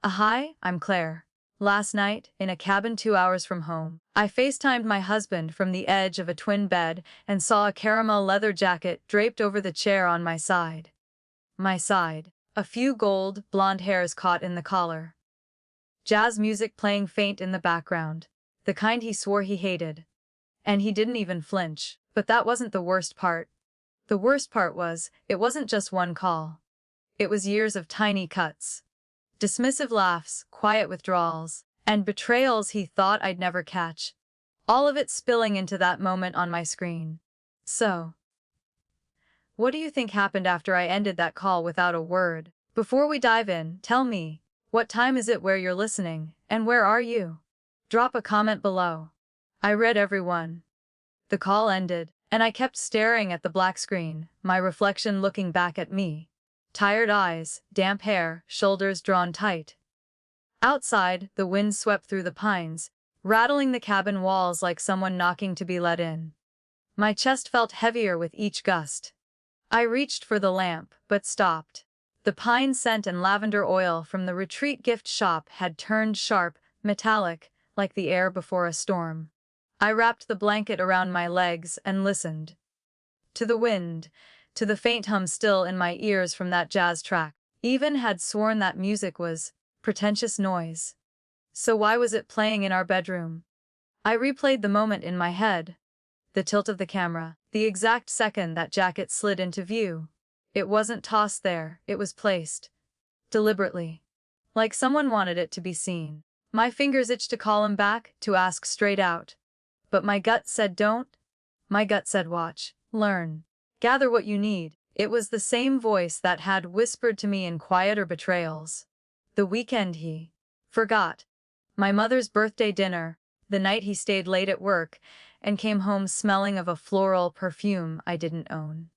Hi, I'm Claire. Last night, in a cabin 2 hours from home, I FaceTimed my husband from the edge of a twin bed and saw a caramel leather jacket draped over the chair on my side. A few gold, blonde hairs caught in the collar. Jazz music playing faint in the background, the kind he swore he hated. And he didn't even flinch. But that wasn't the worst part. The worst part was, it wasn't just one call. It was years of tiny cuts. Dismissive laughs, quiet withdrawals, and betrayals he thought I'd never catch. All of it spilling into that moment on my screen. So, what do you think happened after I ended that call without a word? Before we dive in, tell me, what time is it where you're listening, and where are you? Drop a comment below. I read every one. The call ended, and I kept staring at the black screen, my reflection looking back at me. Tired eyes, damp hair, shoulders drawn tight. Outside, the wind swept through the pines, rattling the cabin walls like someone knocking to be let in. My chest felt heavier with each gust. I reached for the lamp, but stopped. The pine scent and lavender oil from the retreat gift shop had turned sharp, metallic, like the air before a storm. I wrapped the blanket around my legs and listened. To the wind, to the faint hum still in my ears from that jazz track. Even had sworn that music was pretentious noise. So why was it playing in our bedroom? I replayed the moment in my head. The tilt of the camera, the exact second that jacket slid into view. It wasn't tossed there, it was placed. Deliberately. Like someone wanted it to be seen. My fingers itched to call him back, to ask straight out. But my gut said don't. My gut said watch, learn. Gather what you need. It was the same voice that had whispered to me in quieter betrayals. The weekend he forgot. My mother's birthday dinner, the night he stayed late at work, and came home smelling of a floral perfume I didn't own.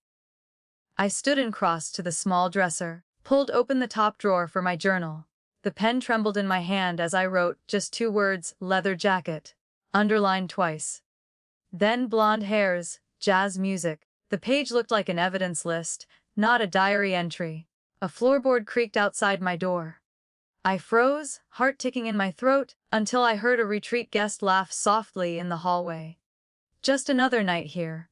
I stood and crossed to the small dresser, pulled open the top drawer for my journal. The pen trembled in my hand as I wrote just 2 words, leather jacket, underlined twice. Then blonde hairs, jazz music. The page looked like an evidence list, not a diary entry. A floorboard creaked outside my door. I froze, heart ticking in my throat, until I heard a retreat guest laugh softly in the hallway. Just another night here.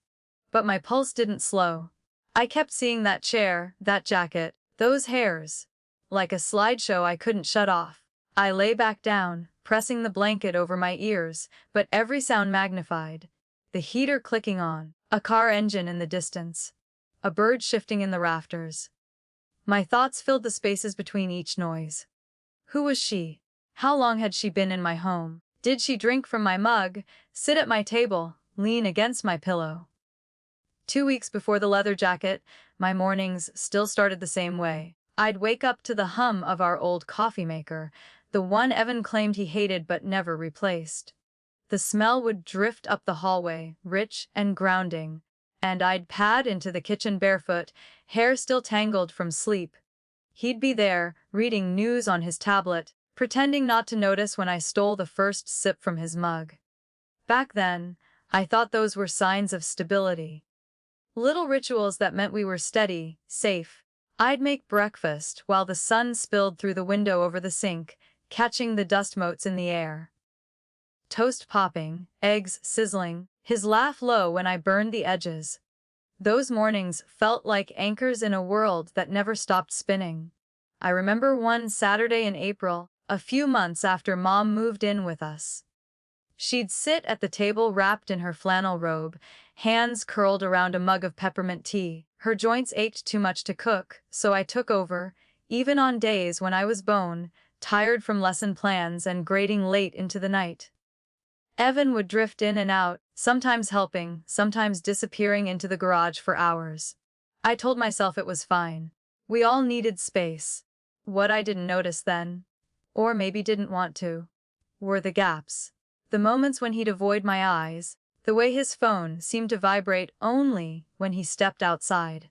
But my pulse didn't slow. I kept seeing that chair, that jacket, those hairs. Like a slideshow I couldn't shut off. I lay back down, pressing the blanket over my ears, but every sound magnified. The heater clicking on. A car engine in the distance. A bird shifting in the rafters. My thoughts filled the spaces between each noise. Who was she? How long had she been in my home? Did she drink from my mug, sit at my table, lean against my pillow? 2 weeks before the leather jacket, my mornings still started the same way. I'd wake up to the hum of our old coffee maker, the one Evan claimed he hated but never replaced. The smell would drift up the hallway, rich and grounding, and I'd pad into the kitchen barefoot, hair still tangled from sleep. He'd be there, reading news on his tablet, pretending not to notice when I stole the first sip from his mug. Back then, I thought those were signs of stability. Little rituals that meant we were steady, safe. I'd make breakfast while the sun spilled through the window over the sink, catching the dust motes in the air. Toast popping, eggs sizzling, his laugh low when I burned the edges. Those mornings felt like anchors in a world that never stopped spinning. I remember one Saturday in April, a few months after Mom moved in with us. She'd sit at the table wrapped in her flannel robe, hands curled around a mug of peppermint tea. Her joints ached too much to cook, so I took over, even on days when I was bone, tired from lesson plans and grading late into the night. Evan would drift in and out, sometimes helping, sometimes disappearing into the garage for hours. I told myself it was fine. We all needed space. What I didn't notice then, or maybe didn't want to, were the gaps. The moments when he'd avoid my eyes, the way his phone seemed to vibrate only when he stepped outside.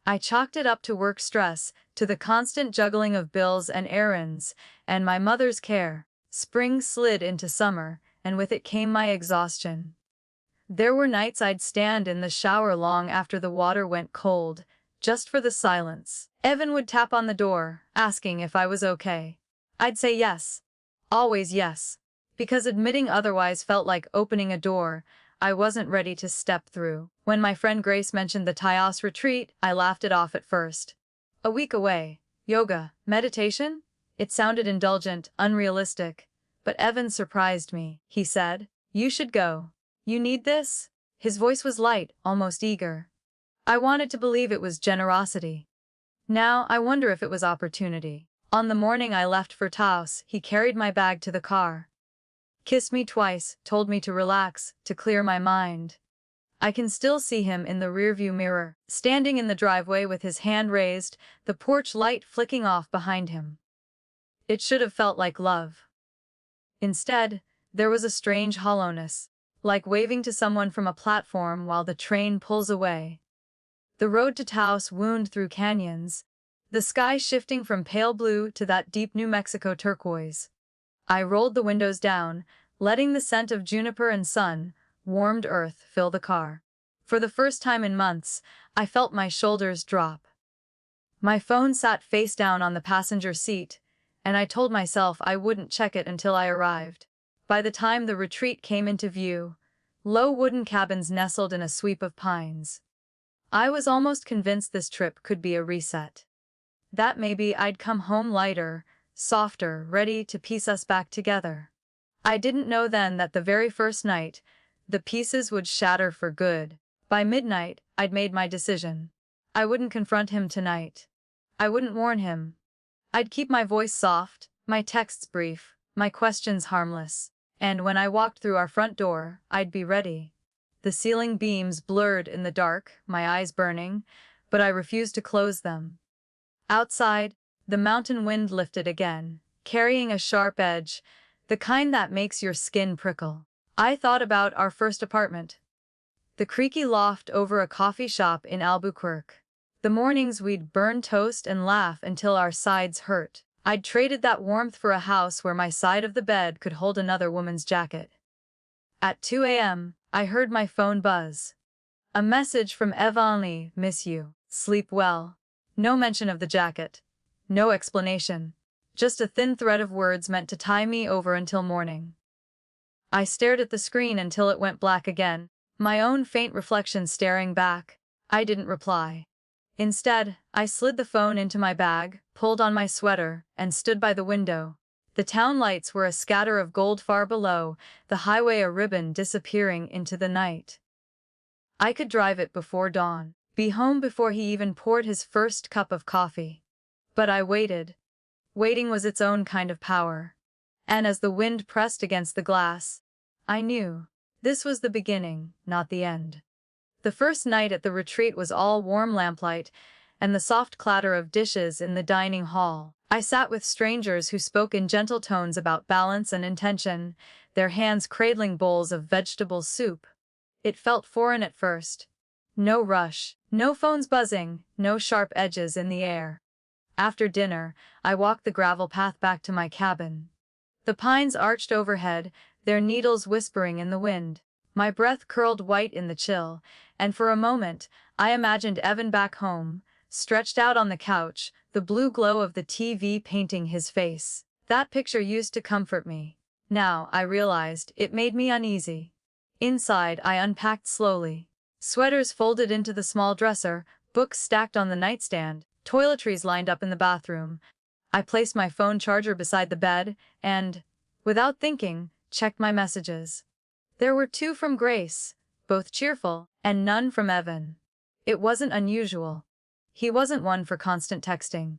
I chalked it up to work stress, to the constant juggling of bills and errands, and my mother's care. Spring slid into summer, and with it came my exhaustion. There were nights I'd stand in the shower long after the water went cold, just for the silence. Evan would tap on the door, asking if I was okay. I'd say yes. Always yes. Because admitting otherwise felt like opening a door I wasn't ready to step through. When my friend Grace mentioned the Taos retreat, I laughed it off at first. A week away. Yoga. Meditation? It sounded indulgent, unrealistic. But Evan surprised me. He said, "You should go. You need this?" His voice was light, almost eager. I wanted to believe it was generosity. Now I wonder if it was opportunity. On the morning I left for Taos, he carried my bag to the car. Kissed me twice, told me to relax, to clear my mind. I can still see him in the rearview mirror, standing in the driveway with his hand raised, the porch light flicking off behind him. It should have felt like love. Instead, there was a strange hollowness, like waving to someone from a platform while the train pulls away. The road to Taos wound through canyons, the sky shifting from pale blue to that deep New Mexico turquoise. I rolled the windows down, letting the scent of juniper and sun, warmed earth, fill the car. For the first time in months, I felt my shoulders drop. My phone sat face down on the passenger seat, and I told myself I wouldn't check it until I arrived. By the time the retreat came into view, low wooden cabins nestled in a sweep of pines. I was almost convinced this trip could be a reset. That maybe I'd come home lighter, softer, ready to piece us back together. I didn't know then that the very first night, the pieces would shatter for good. By midnight, I'd made my decision. I wouldn't confront him tonight. I wouldn't warn him. I'd keep my voice soft, my texts brief, my questions harmless. And when I walked through our front door, I'd be ready. The ceiling beams blurred in the dark, my eyes burning, but I refused to close them. Outside, the mountain wind lifted again, carrying a sharp edge, the kind that makes your skin prickle. I thought about our first apartment. The creaky loft over a coffee shop in Albuquerque. The mornings we'd burn toast and laugh until our sides hurt. I'd traded that warmth for a house where my side of the bed could hold another woman's jacket. At 2 a.m., I heard my phone buzz. A message from Evanie, "Miss you. Sleep well." No mention of the jacket. No explanation. Just a thin thread of words meant to tie me over until morning. I stared at the screen until it went black again, my own faint reflection staring back. I didn't reply. Instead, I slid the phone into my bag, pulled on my sweater, and stood by the window. The town lights were a scatter of gold far below, the highway a ribbon disappearing into the night. I could drive it before dawn, be home before he even poured his first cup of coffee. But I waited. Waiting was its own kind of power. And as the wind pressed against the glass, I knew. This was the beginning, not the end. The first night at the retreat was all warm lamplight and the soft clatter of dishes in the dining hall. I sat with strangers who spoke in gentle tones about balance and intention, their hands cradling bowls of vegetable soup. It felt foreign at first. No rush, no phones buzzing, no sharp edges in the air. After dinner, I walked the gravel path back to my cabin. The pines arched overhead, their needles whispering in the wind. My breath curled white in the chill, and for a moment, I imagined Evan back home, stretched out on the couch, the blue glow of the TV painting his face. That picture used to comfort me. Now, I realized, it made me uneasy. Inside, I unpacked slowly. Sweaters folded into the small dresser, books stacked on the nightstand, toiletries lined up in the bathroom. I placed my phone charger beside the bed and, without thinking, checked my messages. There were 2 from Grace, both cheerful, and none from Evan. It wasn't unusual. He wasn't one for constant texting.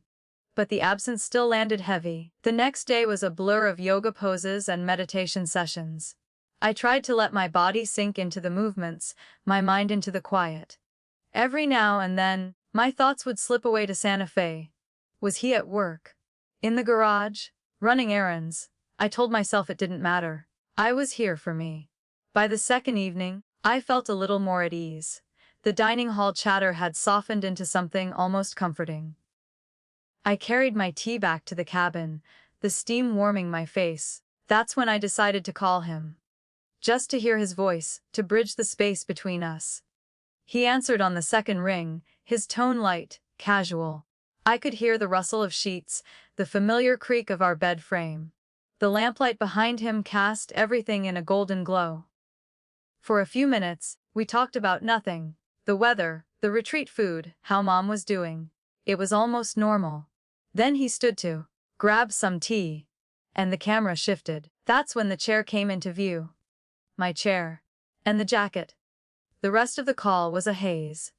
But the absence still landed heavy. The next day was a blur of yoga poses and meditation sessions. I tried to let my body sink into the movements, my mind into the quiet. Every now and then, my thoughts would slip away to Santa Fe. Was he at work? In the garage? Running errands? I told myself it didn't matter. I was here for me. By the second evening, I felt a little more at ease. The dining hall chatter had softened into something almost comforting. I carried my tea back to the cabin, the steam warming my face. That's when I decided to call him. Just to hear his voice, to bridge the space between us. He answered on the second ring, his tone light, casual. I could hear the rustle of sheets, the familiar creak of our bed frame. The lamplight behind him cast everything in a golden glow. For a few minutes, we talked about nothing. The weather, the retreat food, how Mom was doing. It was almost normal. Then he stood to grab some tea, and the camera shifted. That's when the chair came into view. My chair. And the jacket. The rest of the call was a haze.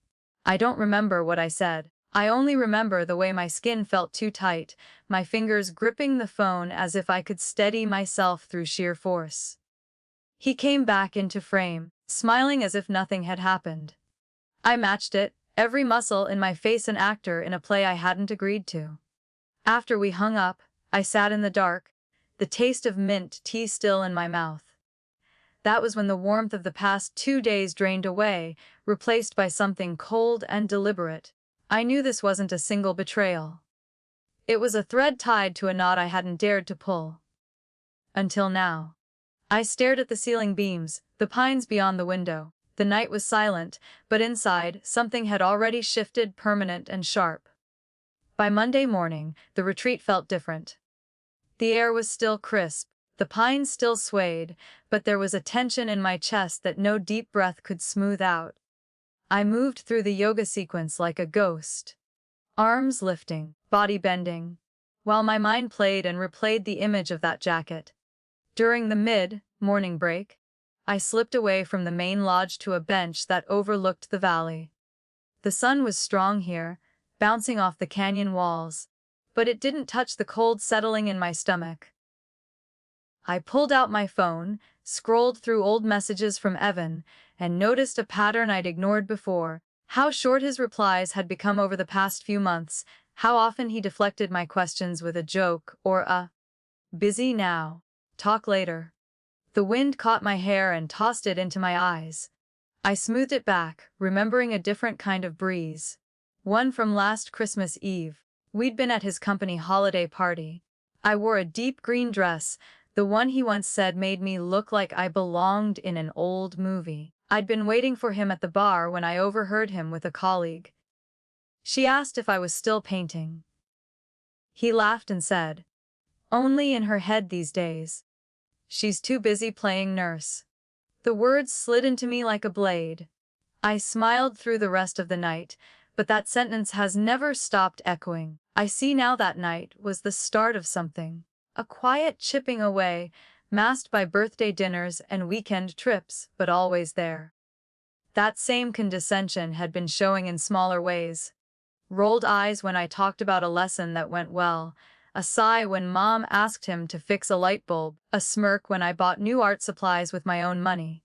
I don't remember what I said. I only remember the way my skin felt too tight, my fingers gripping the phone as if I could steady myself through sheer force. He came back into frame, smiling as if nothing had happened. I matched it, every muscle in my face an actor in a play I hadn't agreed to. After we hung up, I sat in the dark, the taste of mint tea still in my mouth. That was when the warmth of the past 2 days drained away, replaced by something cold and deliberate. I knew this wasn't a single betrayal. It was a thread tied to a knot I hadn't dared to pull. Until now. I stared at the ceiling beams, the pines beyond the window. The night was silent, but inside, something had already shifted, permanent and sharp. By Monday morning, the retreat felt different. The air was still crisp, the pines still swayed, but there was a tension in my chest that no deep breath could smooth out. I moved through the yoga sequence like a ghost. Arms lifting, body bending, while my mind played and replayed the image of that jacket. During the mid-morning break, I slipped away from the main lodge to a bench that overlooked the valley. The sun was strong here, bouncing off the canyon walls, but it didn't touch the cold settling in my stomach. I pulled out my phone, scrolled through old messages from Evan, and noticed a pattern I'd ignored before: how short his replies had become over the past few months, how often he deflected my questions with a joke or a "busy now, talk later." The wind caught my hair and tossed it into my eyes. I smoothed it back, remembering a different kind of breeze. One from last Christmas Eve. We'd been at his company holiday party. I wore a deep green dress, the one he once said made me look like I belonged in an old movie. I'd been waiting for him at the bar when I overheard him with a colleague. She asked if I was still painting. He laughed and said, "Only in her head these days. She's too busy playing nurse." The words slid into me like a blade. I smiled through the rest of the night, but that sentence has never stopped echoing. I see now that night was the start of something. A quiet chipping away, masked by birthday dinners and weekend trips, but always there. That same condescension had been showing in smaller ways. Rolled eyes when I talked about a lesson that went well, a sigh when Mom asked him to fix a light bulb, a smirk when I bought new art supplies with my own money.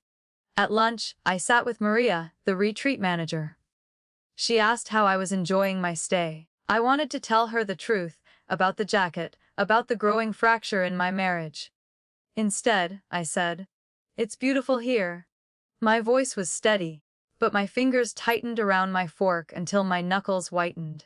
At lunch, I sat with Maria, the retreat manager. She asked how I was enjoying my stay. I wanted to tell her the truth, about the jacket, about the growing fracture in my marriage. Instead, I said, "It's beautiful here." My voice was steady, but my fingers tightened around my fork until my knuckles whitened.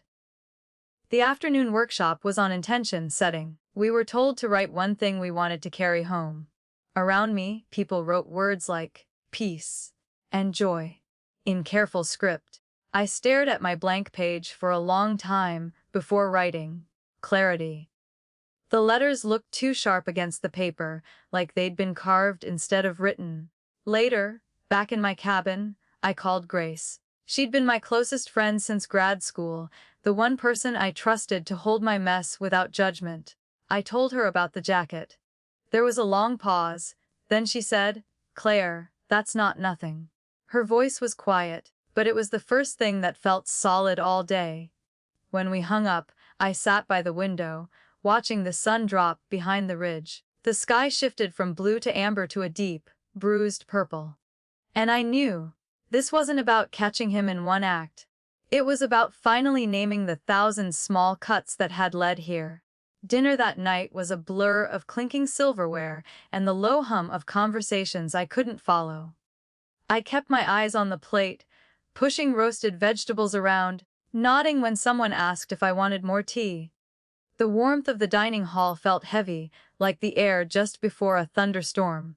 The afternoon workshop was on intention setting. We were told to write one thing we wanted to carry home. Around me, people wrote words like peace and joy in careful script. I stared at my blank page for a long time before writing clarity. The letters looked too sharp against the paper, like they'd been carved instead of written. Later, back in my cabin, I called Grace. She'd been my closest friend since grad school, the one person I trusted to hold my mess without judgment. I told her about the jacket. There was a long pause, then she said, "Claire, that's not nothing." Her voice was quiet, but it was the first thing that felt solid all day. When we hung up, I sat by the window, watching the sun drop behind the ridge. The sky shifted from blue to amber to a deep, bruised purple. And I knew this wasn't about catching him in one act. It was about finally naming the 1,000 small cuts that had led here. Dinner that night was a blur of clinking silverware and the low hum of conversations I couldn't follow. I kept my eyes on the plate, pushing roasted vegetables around, nodding when someone asked if I wanted more tea. The warmth of the dining hall felt heavy, like the air just before a thunderstorm.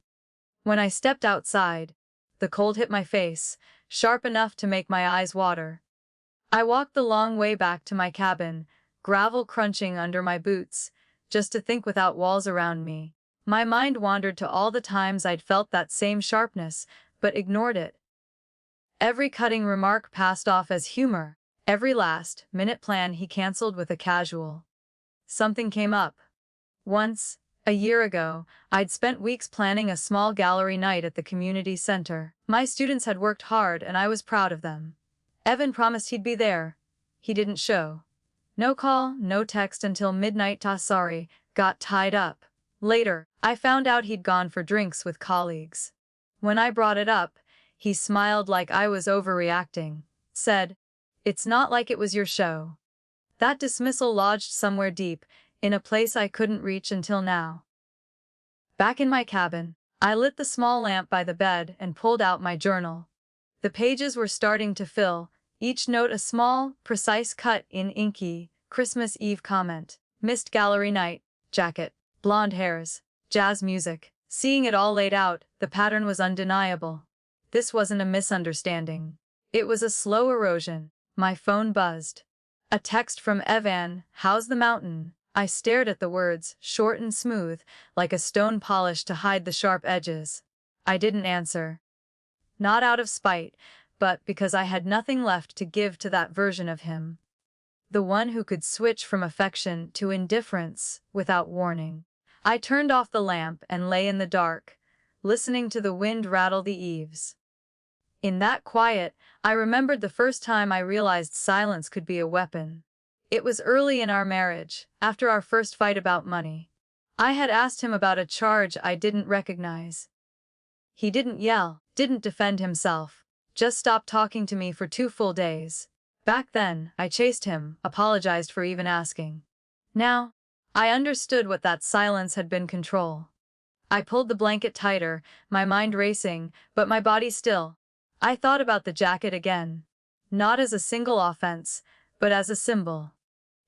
When I stepped outside, the cold hit my face, sharp enough to make my eyes water. I walked the long way back to my cabin, gravel crunching under my boots, just to think without walls around me. My mind wandered to all the times I'd felt that same sharpness, but ignored it. Every cutting remark passed off as humor. Every last-minute plan he canceled with a casual. Something came up. Once, a year ago, I'd spent weeks planning a small gallery night at the community center. My students had worked hard and I was proud of them. Evan promised he'd be there. He didn't show. No call, no text until midnight. Sorry, got tied up. Later, I found out he'd gone for drinks with colleagues. When I brought it up, he smiled like I was overreacting. Said, "It's not like it was your show." That dismissal lodged somewhere deep, in a place I couldn't reach until now. Back in my cabin, I lit the small lamp by the bed and pulled out my journal. The pages were starting to fill, each note a small, precise cut in inky, Christmas Eve comment. Missed gallery night, jacket, blonde hairs, jazz music. Seeing it all laid out, the pattern was undeniable. This wasn't a misunderstanding. It was a slow erosion. My phone buzzed. A text from Evan, "How's the mountain?" I stared at the words, short and smooth, like a stone polished to hide the sharp edges. I didn't answer. Not out of spite, but because I had nothing left to give to that version of him. The one who could switch from affection to indifference without warning. I turned off the lamp and lay in the dark, listening to the wind rattle the eaves. In that quiet, I remembered the first time I realized silence could be a weapon. It was early in our marriage, after our first fight about money. I had asked him about a charge I didn't recognize. He didn't yell, didn't defend himself, just stopped talking to me for 2 full days. Back then, I chased him, apologized for even asking. Now, I understood what that silence had been: control. I pulled the blanket tighter, my mind racing, but my body still. I thought about the jacket again. Not as a single offense, but as a symbol.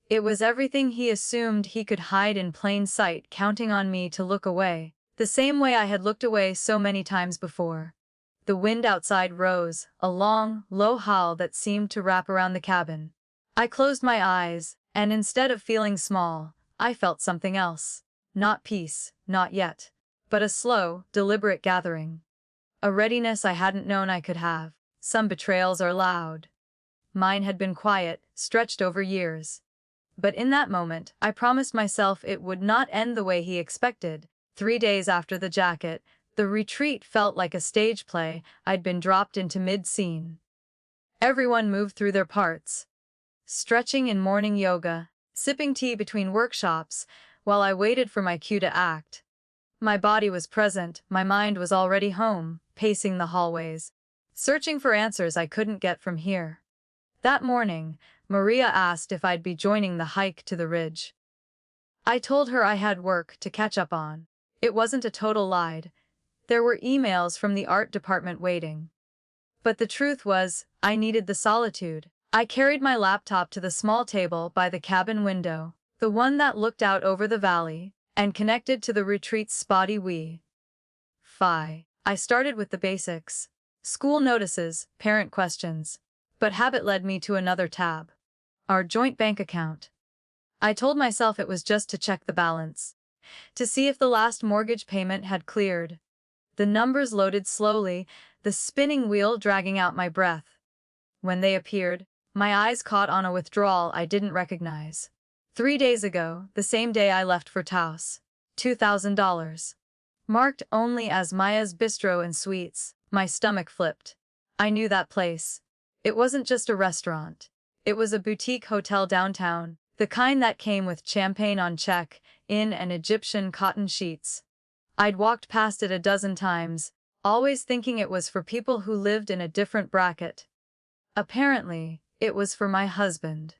It was everything he assumed he could hide in plain sight, counting on me to look away, the same way I had looked away so many times before. The wind outside rose, a long, low howl that seemed to wrap around the cabin. I closed my eyes, and instead of feeling small, I felt something else. Not peace, not yet, but a slow, deliberate gathering. A readiness I hadn't known I could have. Some betrayals are loud. Mine had been quiet, stretched over years. But in that moment, I promised myself it would not end the way he expected. 3 days after the jacket, the retreat felt like a stage play I'd been dropped into mid-scene. Everyone moved through their parts. Stretching in morning yoga, sipping tea between workshops, while I waited for my cue to act. My body was present, my mind was already home, pacing the hallways, searching for answers I couldn't get from here. That morning, Maria asked if I'd be joining the hike to the ridge. I told her I had work to catch up on. It wasn't a total lie. There were emails from the art department waiting. But the truth was, I needed the solitude. I carried my laptop to the small table by the cabin window, the one that looked out over the valley, and connected to the retreat's spotty Wi-Fi. I started with the basics. School notices, parent questions. But habit led me to another tab. Our joint bank account. I told myself it was just to check the balance. To see if the last mortgage payment had cleared. The numbers loaded slowly, the spinning wheel dragging out my breath. When they appeared, my eyes caught on a withdrawal I didn't recognize. 3 days ago, the same day I left for Taos. $2,000. Marked only as Maya's Bistro and Sweets. My stomach flipped. I knew that place. It wasn't just a restaurant. It was a boutique hotel downtown, the kind that came with champagne on check, in and Egyptian cotton sheets. I'd walked past it a dozen times, always thinking it was for people who lived in a different bracket. Apparently, it was for my husband.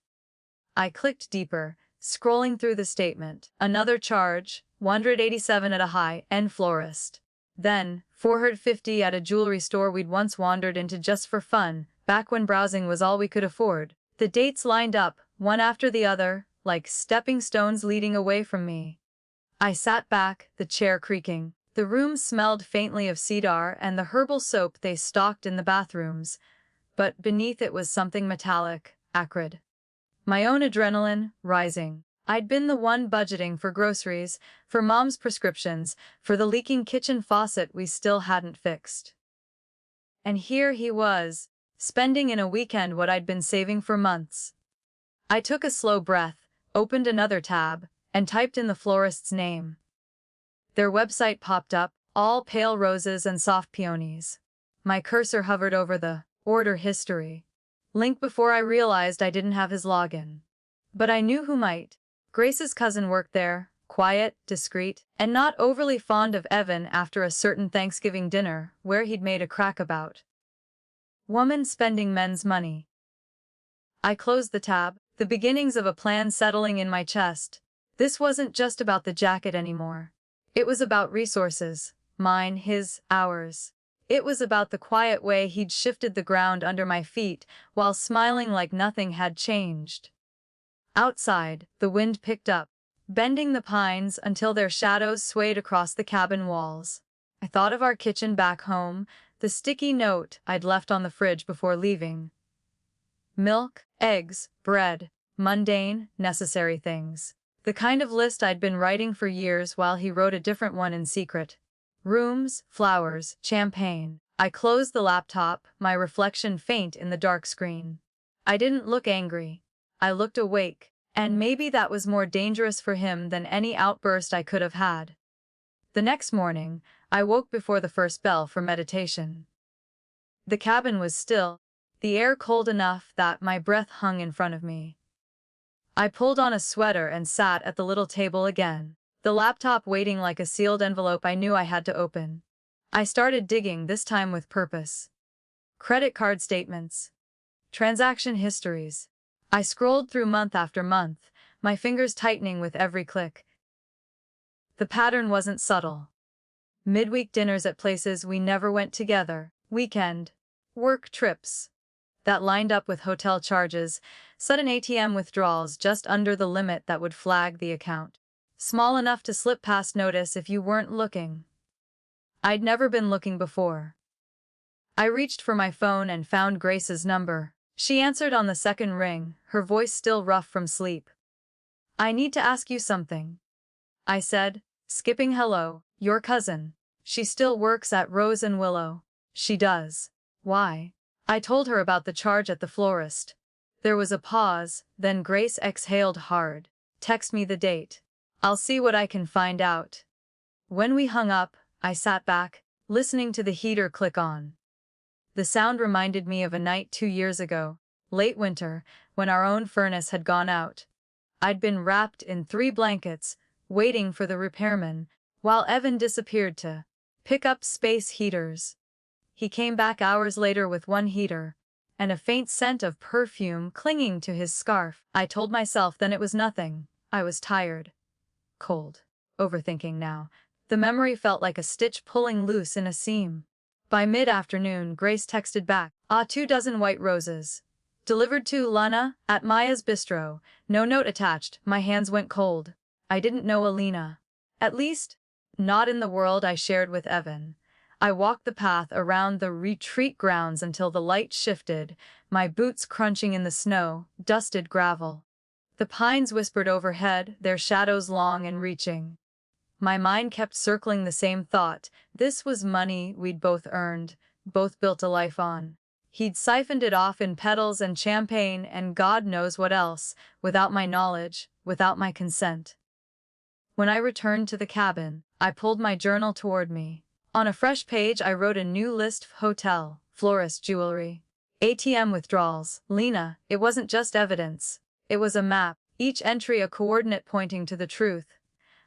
I clicked deeper, scrolling through the statement. Another charge, $187 at a high-end florist. Then, $450 at a jewelry store we'd once wandered into just for fun, back when browsing was all we could afford. The dates lined up, one after the other, like stepping stones leading away from me. I sat back, the chair creaking. The room smelled faintly of cedar and the herbal soap they stocked in the bathrooms, but beneath it was something metallic, acrid. My own adrenaline rising. I'd been the one budgeting for groceries, for Mom's prescriptions, for the leaking kitchen faucet we still hadn't fixed. And here he was, spending in a weekend what I'd been saving for months. I took a slow breath, opened another tab, and typed in the florist's name. Their website popped up, all pale roses and soft peonies. My cursor hovered over the order history link before I realized I didn't have his login. But I knew who might. Grace's cousin worked there, quiet, discreet, and not overly fond of Evan after a certain Thanksgiving dinner where he'd made a crack about woman spending men's money. I closed the tab, the beginnings of a plan settling in my chest. This wasn't just about the jacket anymore. It was about resources. Mine, his, ours. It was about the quiet way he'd shifted the ground under my feet while smiling like nothing had changed. Outside, the wind picked up, bending the pines until their shadows swayed across the cabin walls. I thought of our kitchen back home, the sticky note I'd left on the fridge before leaving. Milk, eggs, bread, mundane, necessary things. The kind of list I'd been writing for years while he wrote a different one in secret. Rooms, flowers, champagne. I closed the laptop, my reflection faint in the dark screen. I didn't look angry. I looked awake, and maybe that was more dangerous for him than any outburst I could have had. The next morning, I woke before the first bell for meditation. The cabin was still, the air cold enough that my breath hung in front of me. I pulled on a sweater and sat at the little table again, the laptop waiting like a sealed envelope I knew I had to open. I started digging, this time with purpose. Credit card statements. Transaction histories. I scrolled through month after month, my fingers tightening with every click. The pattern wasn't subtle. Midweek dinners at places we never went together, weekend work trips that lined up with hotel charges, sudden ATM withdrawals just under the limit that would flag the account. Small enough to slip past notice if you weren't looking. I'd never been looking before. I reached for my phone and found Grace's number. She answered on the second ring, her voice still rough from sleep. "I need to ask you something," I said, skipping hello. "Your cousin. She still works at Rose and Willow." "She does. Why?" I told her about the charge at the florist. There was a pause, then Grace exhaled hard. "Text me the date. I'll see what I can find out." When we hung up, I sat back, listening to the heater click on. The sound reminded me of a night 2 years ago, late winter, when our own furnace had gone out. I'd been wrapped in 3 blankets, waiting for the repairman, while Evan disappeared to pick up space heaters. He came back hours later with 1 heater, and a faint scent of perfume clinging to his scarf. I told myself then it was nothing. I was tired. Cold. Overthinking now. The memory felt like a stitch pulling loose in a seam. By mid-afternoon, Grace texted back, 2 dozen white roses. Delivered to Lana, at Maya's Bistro. No note attached." My hands went cold. I didn't know Alina. At least, not in the world I shared with Evan. I walked the path around the retreat grounds until the light shifted, my boots crunching in the snow, dusted gravel. The pines whispered overhead, their shadows long and reaching. My mind kept circling the same thought. This was money we'd both earned, both built a life on. He'd siphoned it off in petals and champagne and God knows what else, without my knowledge, without my consent. When I returned to the cabin, I pulled my journal toward me. On a fresh page I wrote a new list: hotel, florist, jewelry, ATM withdrawals. Lena. It wasn't just evidence. It was a map, each entry a coordinate pointing to the truth.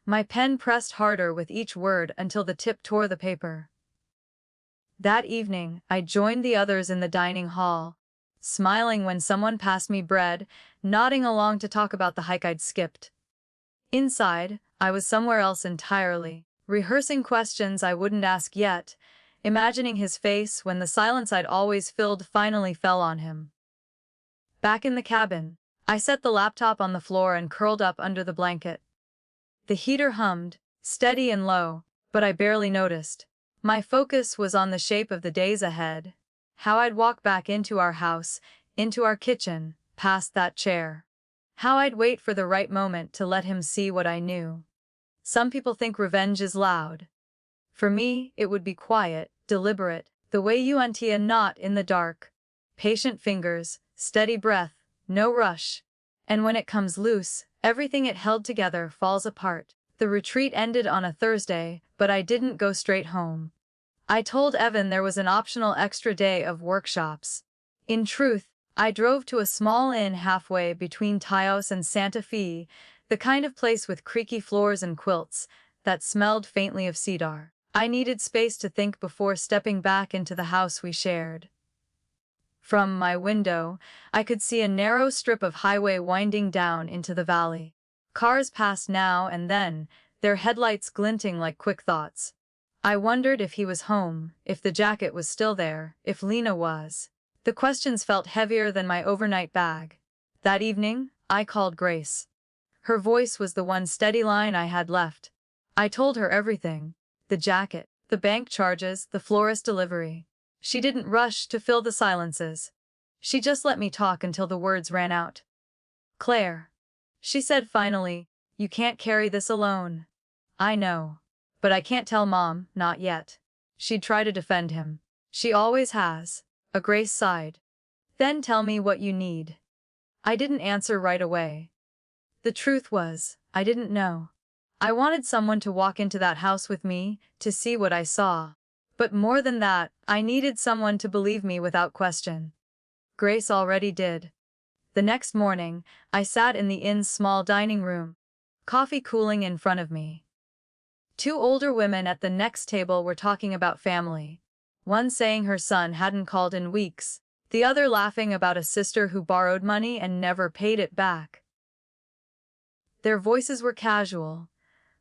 My pen pressed harder with each word until the tip tore the paper. That evening, I joined the others in the dining hall, smiling when someone passed me bread, nodding along to talk about the hike I'd skipped. Inside, I was somewhere else entirely. Rehearsing questions I wouldn't ask yet, imagining his face when the silence I'd always filled finally fell on him. Back in the cabin, I set the laptop on the floor and curled up under the blanket. The heater hummed, steady and low, but I barely noticed. My focus was on the shape of the days ahead, how I'd walk back into our house, into our kitchen, past that chair. How I'd wait for the right moment to let him see what I knew. Some people think revenge is loud. For me, it would be quiet, deliberate, the way you untie a knot in the dark. Patient fingers, steady breath, no rush. And when it comes loose, everything it held together falls apart. The retreat ended on a Thursday, but I didn't go straight home. I told Evan there was an optional extra day of workshops. In truth, I drove to a small inn halfway between Taos and Santa Fe, the kind of place with creaky floors and quilts that smelled faintly of cedar. I needed space to think before stepping back into the house we shared. From my window, I could see a narrow strip of highway winding down into the valley. Cars passed now and then, their headlights glinting like quick thoughts. I wondered if he was home, if the jacket was still there, if Lena was. The questions felt heavier than my overnight bag. That evening, I called Grace. Her voice was the one steady line I had left. I told her everything. The jacket, the bank charges, the florist delivery. She didn't rush to fill the silences. She just let me talk until the words ran out. "Claire," she said finally, "you can't carry this alone." "I know. But I can't tell Mom, not yet." She'd try to defend him. She always has. Grace sighed. "Then tell me what you need." I didn't answer right away. The truth was, I didn't know. I wanted someone to walk into that house with me, to see what I saw. But more than that, I needed someone to believe me without question. Grace already did. The next morning, I sat in the inn's small dining room, coffee cooling in front of me. Two older women at the next table were talking about family. One saying her son hadn't called in weeks, the other laughing about a sister who borrowed money and never paid it back. Their voices were casual,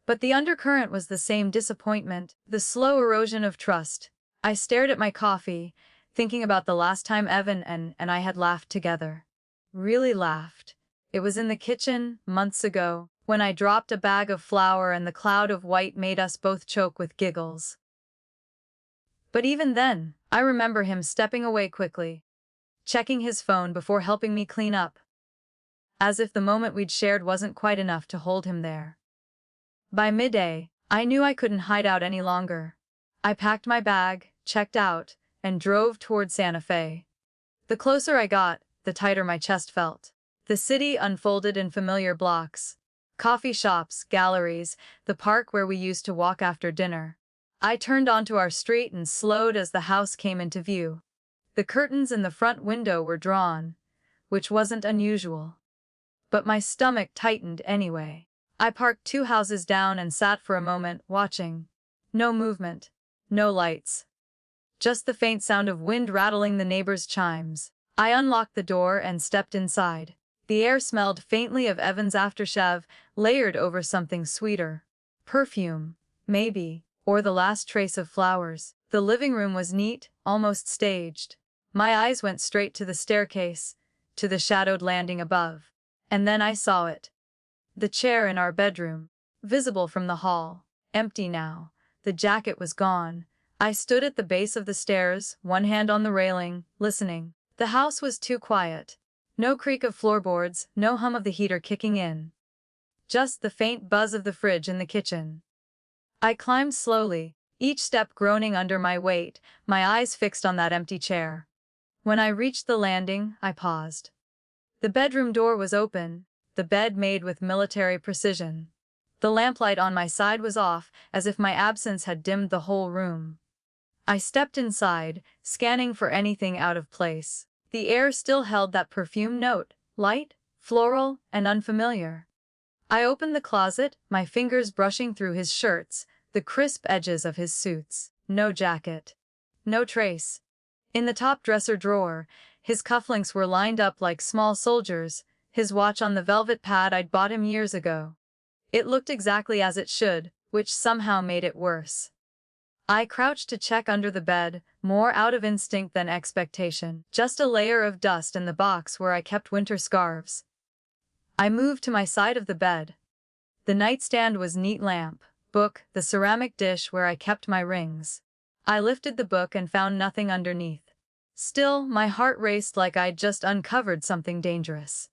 but the undercurrent was the same disappointment, the slow erosion of trust. I stared at my coffee, thinking about the last time Evan and I had laughed together. Really laughed. It was in the kitchen, months ago, when I dropped a bag of flour and the cloud of white made us both choke with giggles. But even then, I remember him stepping away quickly, checking his phone before helping me clean up. As if the moment we'd shared wasn't quite enough to hold him there. By midday, I knew I couldn't hide out any longer. I packed my bag, checked out, and drove toward Santa Fe. The closer I got, the tighter my chest felt. The city unfolded in familiar blocks. Coffee shops, galleries, the park where we used to walk after dinner. I turned onto our street and slowed as the house came into view. The curtains in the front window were drawn, which wasn't unusual. But my stomach tightened anyway. I parked 2 houses down and sat for a moment, watching. No movement. No lights. Just the faint sound of wind rattling the neighbors' chimes. I unlocked the door and stepped inside. The air smelled faintly of Evan's aftershave, layered over something sweeter. Perfume, maybe, or the last trace of flowers. The living room was neat, almost staged. My eyes went straight to the staircase, to the shadowed landing above. And then I saw it. The chair in our bedroom, visible from the hall, empty now. The jacket was gone. I stood at the base of the stairs, one hand on the railing, listening. The house was too quiet. No creak of floorboards, no hum of the heater kicking in. Just the faint buzz of the fridge in the kitchen. I climbed slowly, each step groaning under my weight, my eyes fixed on that empty chair. When I reached the landing, I paused. The bedroom door was open, the bed made with military precision. The lamplight on my side was off, as if my absence had dimmed the whole room. I stepped inside, scanning for anything out of place. The air still held that perfume note, light, floral, and unfamiliar. I opened the closet, my fingers brushing through his shirts, the crisp edges of his suits. No jacket. No trace. In the top dresser drawer, his cufflinks were lined up like small soldiers, his watch on the velvet pad I'd bought him years ago. It looked exactly as it should, which somehow made it worse. I crouched to check under the bed, more out of instinct than expectation. Just a layer of dust in the box where I kept winter scarves. I moved to my side of the bed. The nightstand was neat lamp, book, the ceramic dish where I kept my rings. I lifted the book and found nothing underneath. Still, my heart raced like I'd just uncovered something dangerous.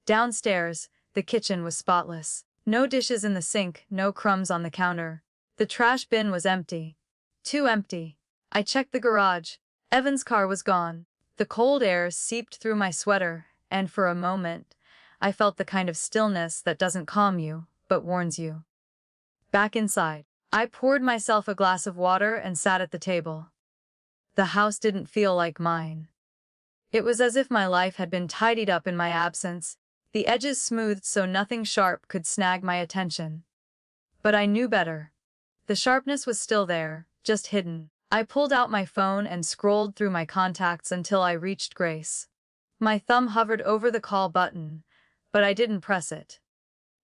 Downstairs, the kitchen was spotless. No dishes in the sink, no crumbs on the counter. The trash bin was empty. Too empty. I checked the garage. Evan's car was gone. The cold air seeped through my sweater, and for a moment, I felt the kind of stillness that doesn't calm you, but warns you. Back inside, I poured myself a glass of water and sat at the table. The house didn't feel like mine. It was as if my life had been tidied up in my absence, the edges smoothed so nothing sharp could snag my attention. But I knew better. The sharpness was still there, just hidden. I pulled out my phone and scrolled through my contacts until I reached Grace. My thumb hovered over the call button, but I didn't press it.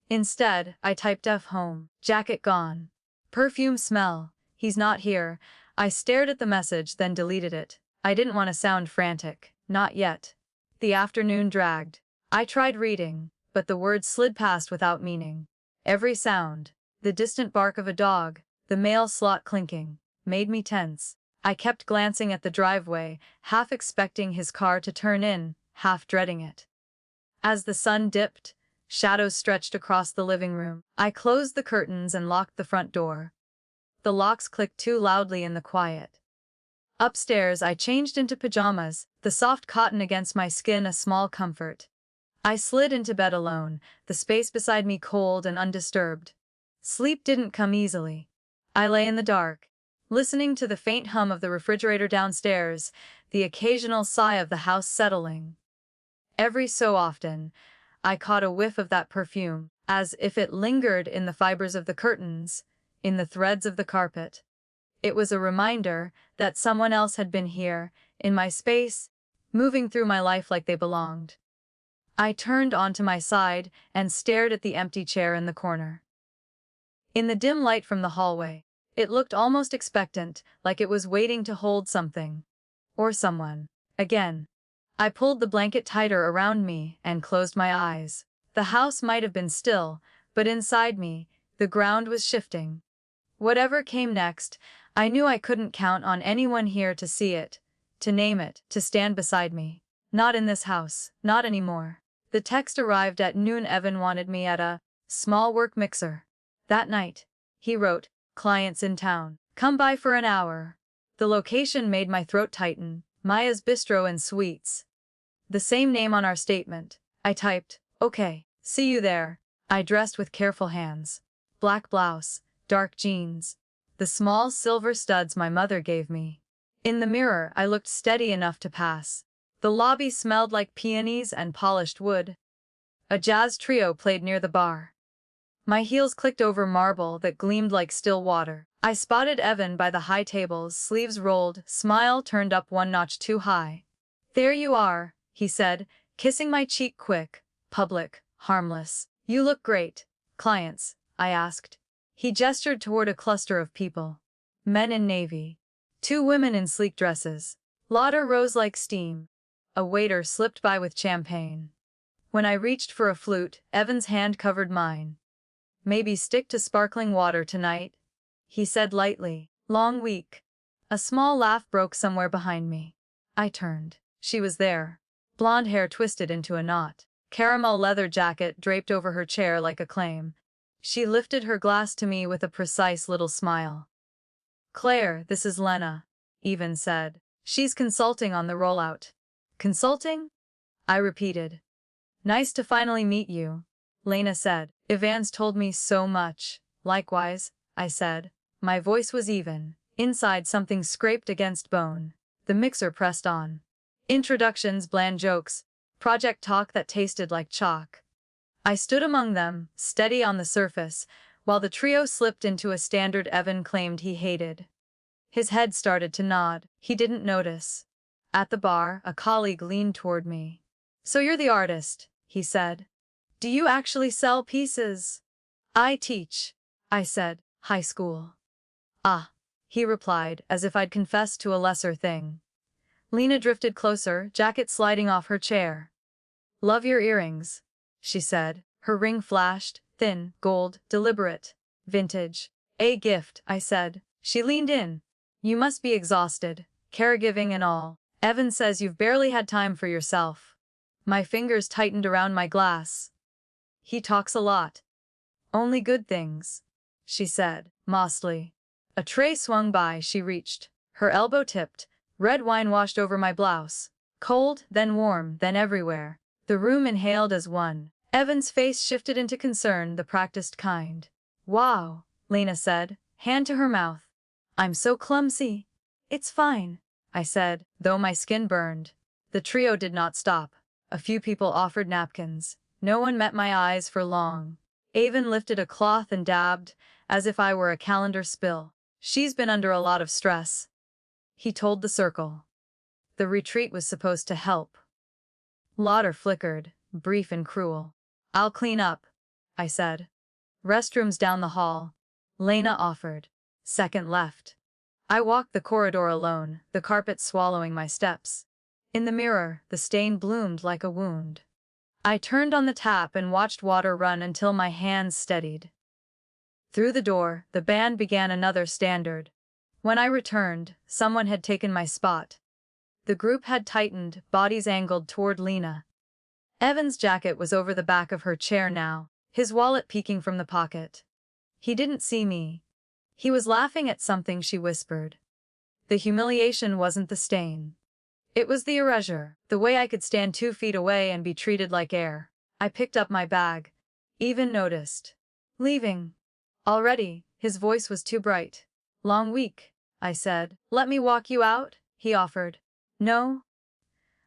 Instead, I typed F home, jacket gone. Perfume smell, he's not here. I stared at the message, then deleted it. I didn't want to sound frantic, not yet. The afternoon dragged. I tried reading, but the words slid past without meaning. Every sound, the distant bark of a dog, the mail slot clinking, made me tense. I kept glancing at the driveway, half expecting his car to turn in, half dreading it. As the sun dipped, shadows stretched across the living room. I closed the curtains and locked the front door. The locks clicked too loudly in the quiet. Upstairs, I changed into pajamas, the soft cotton against my skin a small comfort. I slid into bed alone, the space beside me cold and undisturbed. Sleep didn't come easily. I lay in the dark, listening to the faint hum of the refrigerator downstairs, the occasional sigh of the house settling. Every so often, I caught a whiff of that perfume, as if it lingered in the fibers of the curtains, in the threads of the carpet. It was a reminder that someone else had been here, in my space, moving through my life like they belonged. I turned onto my side and stared at the empty chair in the corner. In the dim light from the hallway, it looked almost expectant, like it was waiting to hold something. Or someone. Again. I pulled the blanket tighter around me and closed my eyes. The house might have been still, but inside me, the ground was shifting. Whatever came next, I knew I couldn't count on anyone here to see it, to name it, to stand beside me. Not in this house, not anymore. The text arrived at noon. Evan wanted me at a small work mixer. That night, he wrote, clients in town. Come by for an hour. The location made my throat tighten. Maya's Bistro and Sweets. The same name on our statement. I typed, okay, see you there. I dressed with careful hands. Black blouse, dark jeans. The small silver studs my mother gave me. In the mirror, I looked steady enough to pass. The lobby smelled like peonies and polished wood. A jazz trio played near the bar. My heels clicked over marble that gleamed like still water. I spotted Evan by the high tables, sleeves rolled, smile turned up one notch too high. There you are, he said, kissing my cheek quick, public, harmless. You look great. Clients, I asked. He gestured toward a cluster of people. Men in navy. 2 women in sleek dresses. Laughter rose like steam. A waiter slipped by with champagne. When I reached for a flute, Evan's hand covered mine. Maybe stick to sparkling water tonight, he said lightly. Long week. A small laugh broke somewhere behind me. I turned. She was there. Blonde hair twisted into a knot. Caramel leather jacket draped over her chair like a claim. She lifted her glass to me with a precise little smile. Claire, this is Lena, Evan said. She's consulting on the rollout. Consulting? I repeated. Nice to finally meet you, Lena said. Ivan's told me so much. Likewise, I said. My voice was even. Inside something scraped against bone. The mixer pressed on. Introductions, bland jokes, project talk that tasted like chalk. I stood among them, steady on the surface, while the trio slipped into a standard Evan claimed he hated. His head started to nod. He didn't notice. At the bar, a colleague leaned toward me. So you're the artist, he said. Do you actually sell pieces? I teach, I said. High school. Ah, he replied, as if I'd confessed to a lesser thing. Lena drifted closer, jacket sliding off her chair. Love your earrings, she said. Her ring flashed, thin, gold, deliberate. Vintage. A gift, I said. She leaned in. You must be exhausted, caregiving and all. Evan says you've barely had time for yourself. My fingers tightened around my glass. He talks a lot. Only good things, she said, mossily. A tray swung by, she reached. Her elbow tipped. Red wine washed over my blouse. Cold, then warm, then everywhere. The room inhaled as one. Evan's face shifted into concern, the practiced kind. Wow, Lena said, hand to her mouth. I'm so clumsy. It's fine, I said, though my skin burned. The trio did not stop. A few people offered napkins. No one met my eyes for long. Avon lifted a cloth and dabbed, as if I were a calendar spill. She's been under a lot of stress, he told the circle. The retreat was supposed to help. Laughter flickered, brief and cruel. I'll clean up, I said. Restrooms down the hall, Lena offered. Second left. I walked the corridor alone, the carpet swallowing my steps. In the mirror, the stain bloomed like a wound. I turned on the tap and watched water run until my hands steadied. Through the door, the band began another standard. When I returned, someone had taken my spot. The group had tightened, bodies angled toward Lena. Evan's jacket was over the back of her chair now, his wallet peeking from the pocket. He didn't see me. He was laughing at something she whispered. The humiliation wasn't the stain. It was the erasure, the way I could stand 2 feet away and be treated like air. I picked up my bag. Even noticed. Leaving. Already, his voice was too bright. Long week, I said. Let me walk you out, he offered. No,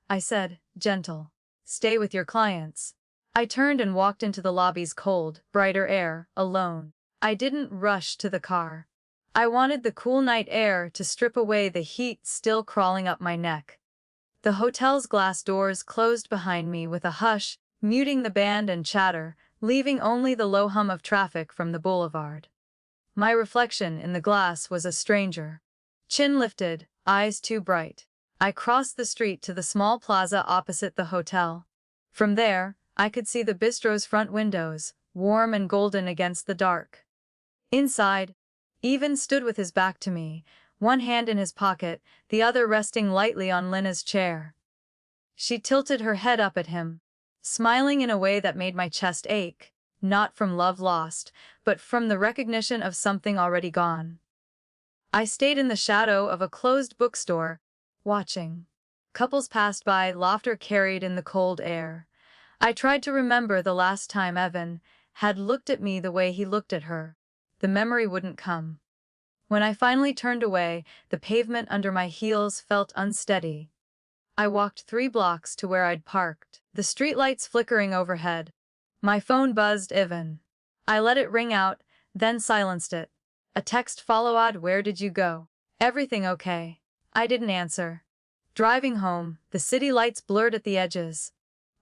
I said, gentle. Stay with your clients. I turned and walked into the lobby's cold, brighter air, alone. I didn't rush to the car. I wanted the cool night air to strip away the heat still crawling up my neck. The hotel's glass doors closed behind me with a hush, muting the band and chatter, leaving only the low hum of traffic from the boulevard. My reflection in the glass was a stranger. Chin lifted, eyes too bright. I crossed the street to the small plaza opposite the hotel. From there, I could see the bistro's front windows, warm and golden against the dark. Inside, Evan stood with his back to me, one hand in his pocket, the other resting lightly on Lena's chair. She tilted her head up at him, smiling in a way that made my chest ache, not from love lost, but from the recognition of something already gone. I stayed in the shadow of a closed bookstore, watching. Couples passed by, laughter carried in the cold air. I tried to remember the last time Evan had looked at me the way he looked at her. The memory wouldn't come. When I finally turned away, the pavement under my heels felt unsteady. I walked 3 blocks to where I'd parked, the streetlights flickering overhead. My phone buzzed. Evan. I let it ring out, then silenced it. A text followed. Where did you go? Everything okay? I didn't answer. Driving home, the city lights blurred at the edges.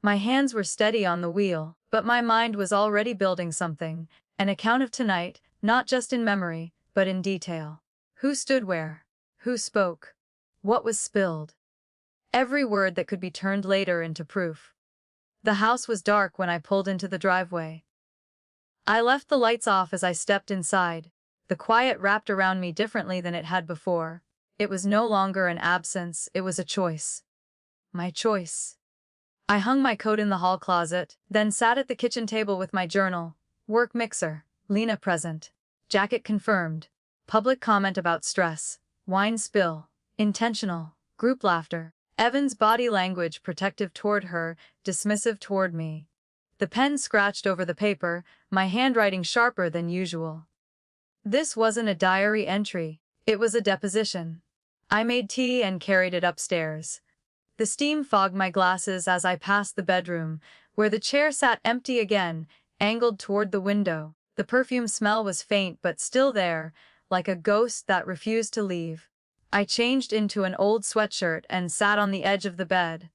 My hands were steady on the wheel, but my mind was already building something, an account of tonight, not just in memory, but in detail. Who stood where? Who spoke? What was spilled? Every word that could be turned later into proof. The house was dark when I pulled into the driveway. I left the lights off as I stepped inside. The quiet wrapped around me differently than it had before. It was no longer an absence, it was a choice. My choice. I hung my coat in the hall closet, then sat at the kitchen table with my journal. Work mixer. Lena present. Jacket confirmed. Public comment about stress. Wine spill. Intentional. Group laughter. Evan's body language protective toward her, dismissive toward me. The pen scratched over the paper, my handwriting sharper than usual. This wasn't a diary entry. It was a deposition. I made tea and carried it upstairs. The steam fogged my glasses as I passed the bedroom, where the chair sat empty again, angled toward the window. The perfume smell was faint but still there, like a ghost that refused to leave. I changed into an old sweatshirt and sat on the edge of the bed.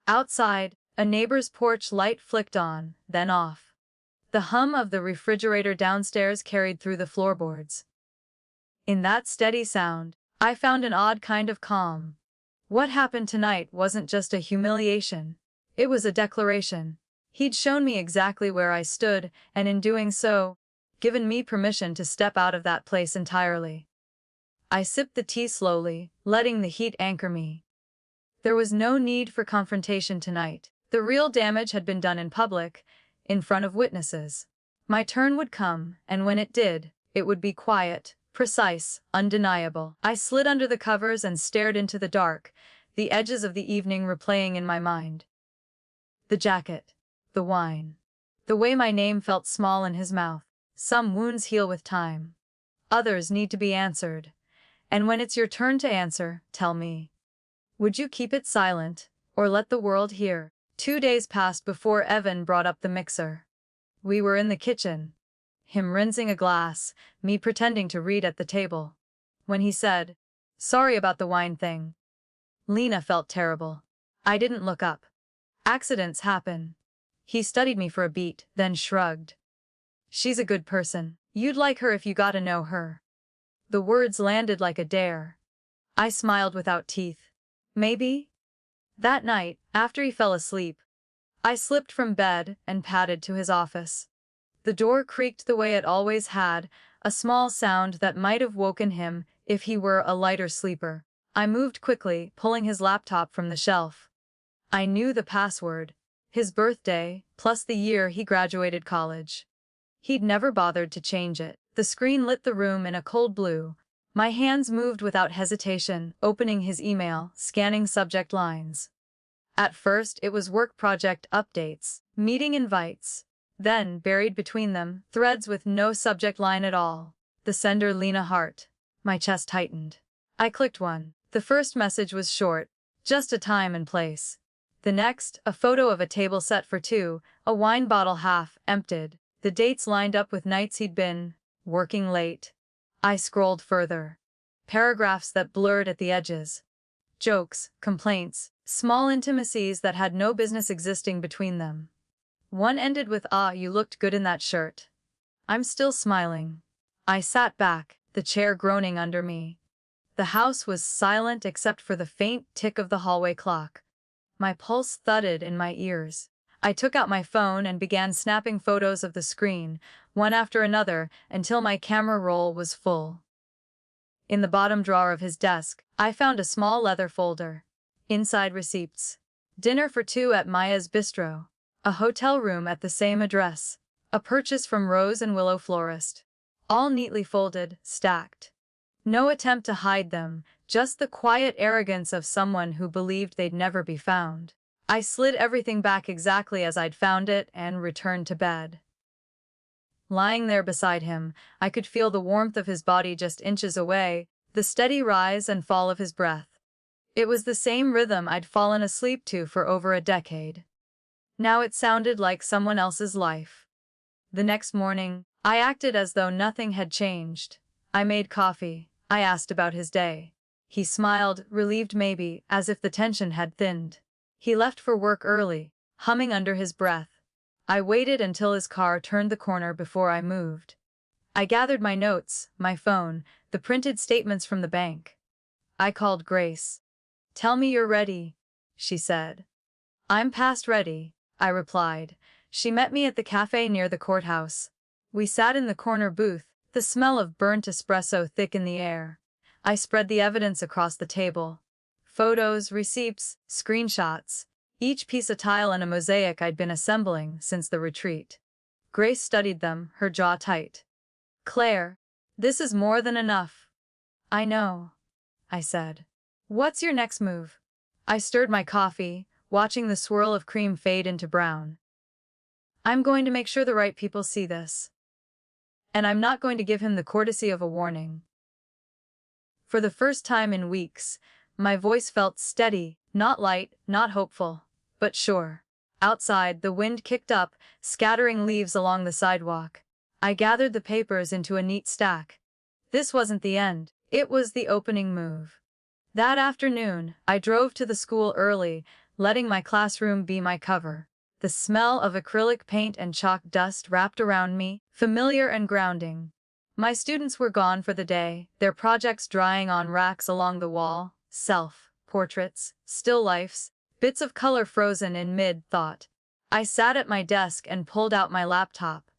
Outside, a neighbor's porch light flicked on, then off. The hum of the refrigerator downstairs carried through the floorboards. In that steady sound, I found an odd kind of calm. What happened tonight wasn't just a humiliation. It was a declaration. He'd shown me exactly where I stood, and in doing so, given me permission to step out of that place entirely. I sipped the tea slowly, letting the heat anchor me. There was no need for confrontation tonight. The real damage had been done in public, in front of witnesses. My turn would come, and when it did, it would be quiet, precise, undeniable. I slid under the covers and stared into the dark, the edges of the evening replaying in my mind. The jacket. The wine. The way my name felt small in his mouth. Some wounds heal with time. Others need to be answered. And when it's your turn to answer, tell me. Would you keep it silent, or let the world hear? 2 days passed before Evan brought up the mixer. We were in the kitchen. Him rinsing a glass, me pretending to read at the table. When he said, "Sorry about the wine thing." Lena felt terrible. I didn't look up. Accidents happen. He studied me for a beat, then shrugged. "She's a good person. You'd like her if you got to know her." The words landed like a dare. I smiled without teeth. Maybe? That night, after he fell asleep, I slipped from bed and padded to his office. The door creaked the way it always had, a small sound that might have woken him if he were a lighter sleeper. I moved quickly, pulling his laptop from the shelf. I knew the password. His birthday, plus the year he graduated college. He'd never bothered to change it. The screen lit the room in a cold blue. My hands moved without hesitation, opening his email, scanning subject lines. At first, it was work project updates, meeting invites. Then, buried between them, threads with no subject line at all. The sender, Lena Hart. My chest tightened. I clicked one. The first message was short, just a time and place. The next, a photo of a table set for two, a wine bottle half emptied. The dates lined up with nights he'd been working late. I scrolled further. Paragraphs that blurred at the edges. Jokes, complaints, small intimacies that had no business existing between them. One ended with, "Ah, you looked good in that shirt." I'm still smiling. I sat back, the chair groaning under me. The house was silent except for the faint tick of the hallway clock. My pulse thudded in my ears. I took out my phone and began snapping photos of the screen, one after another, until my camera roll was full. In the bottom drawer of his desk, I found a small leather folder. Inside, receipts. Dinner for two at Maya's Bistro. A hotel room at the same address. A purchase from Rose and Willow Florist. All neatly folded, stacked. No attempt to hide them, just the quiet arrogance of someone who believed they'd never be found. I slid everything back exactly as I'd found it and returned to bed. Lying there beside him, I could feel the warmth of his body just inches away, the steady rise and fall of his breath. It was the same rhythm I'd fallen asleep to for over a decade. Now it sounded like someone else's life. The next morning, I acted as though nothing had changed. I made coffee. I asked about his day. He smiled, relieved maybe, as if the tension had thinned. He left for work early, humming under his breath. I waited until his car turned the corner before I moved. I gathered my notes, my phone, the printed statements from the bank. I called Grace. "Tell me you're ready," she said. "I'm past ready," I replied. She met me at the cafe near the courthouse. We sat in the corner booth, the smell of burnt espresso thick in the air. I spread the evidence across the table. Photos, receipts, screenshots. Each piece of tile in a mosaic I'd been assembling since the retreat. Grace studied them, her jaw tight. "Claire, this is more than enough." "I know," I said. "What's your next move?" I stirred my coffee, watching the swirl of cream fade into brown. "I'm going to make sure the right people see this. And I'm not going to give him the courtesy of a warning." For the first time in weeks, my voice felt steady, not light, not hopeful, but sure. Outside, the wind kicked up, scattering leaves along the sidewalk. I gathered the papers into a neat stack. This wasn't the end, it was the opening move. That afternoon, I drove to the school early, letting my classroom be my cover. The smell of acrylic paint and chalk dust wrapped around me, familiar and grounding. My students were gone for the day, their projects drying on racks along the wall, self-portraits, still lifes, bits of color frozen in mid-thought. I sat at my desk and pulled out my laptop.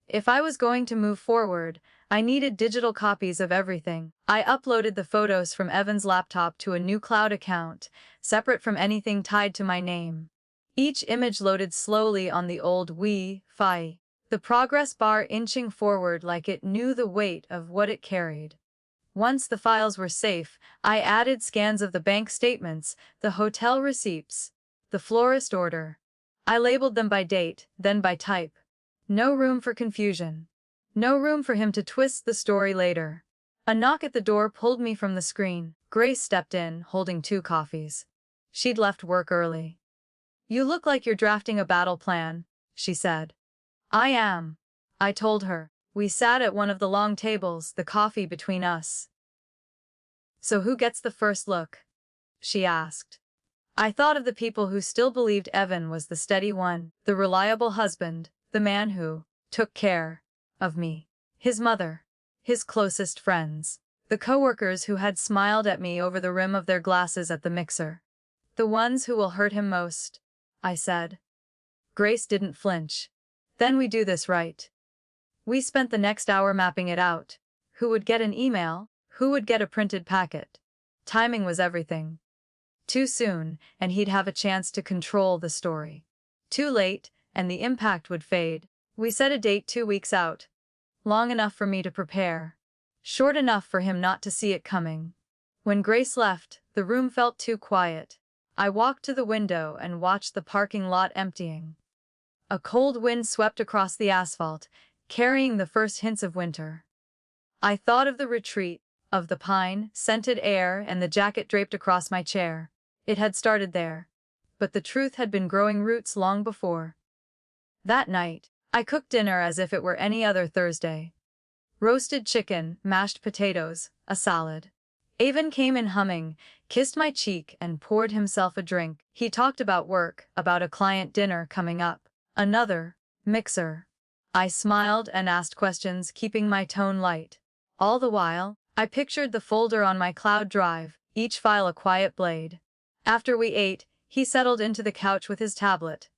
If I was going to move forward, I needed digital copies of everything. I uploaded the photos from Evan's laptop to a new cloud account, separate from anything tied to my name. Each image loaded slowly on the old Wi-Fi, the progress bar inching forward like it knew the weight of what it carried. Once the files were safe, I added scans of the bank statements, the hotel receipts, the florist order. I labeled them by date, then by type. No room for confusion. No room for him to twist the story later. A knock at the door pulled me from the screen. Grace stepped in, holding 2 coffees. She'd left work early. "You look like you're drafting a battle plan," she said. "I am," I told her. We sat at one of the long tables, the coffee between us. "So who gets the first look?" she asked. I thought of the people who still believed Evan was the steady one, the reliable husband, the man who took care of me, his mother, his closest friends, the coworkers who had smiled at me over the rim of their glasses at the mixer. "The ones who will hurt him most," I said. Grace didn't flinch. "Then we do this right." We spent the next hour mapping it out. Who would get an email? Who would get a printed packet? Timing was everything. Too soon, and he'd have a chance to control the story. Too late, and the impact would fade. We set a date 2 weeks out. Long enough for me to prepare. Short enough for him not to see it coming. When Grace left, the room felt too quiet. I walked to the window and watched the parking lot emptying. A cold wind swept across the asphalt, carrying the first hints of winter. I thought of the retreat, of the pine-scented air and the jacket draped across my chair. It had started there. But the truth had been growing roots long before. That night, I cooked dinner as if it were any other Thursday. Roasted chicken, mashed potatoes, a salad. Avon came in humming, kissed my cheek and poured himself a drink. He talked about work, about a client dinner coming up. Another mixer. I smiled and asked questions, keeping my tone light. All the while, I pictured the folder on my cloud drive, each file a quiet blade. After we ate, he settled into the couch with his tablet.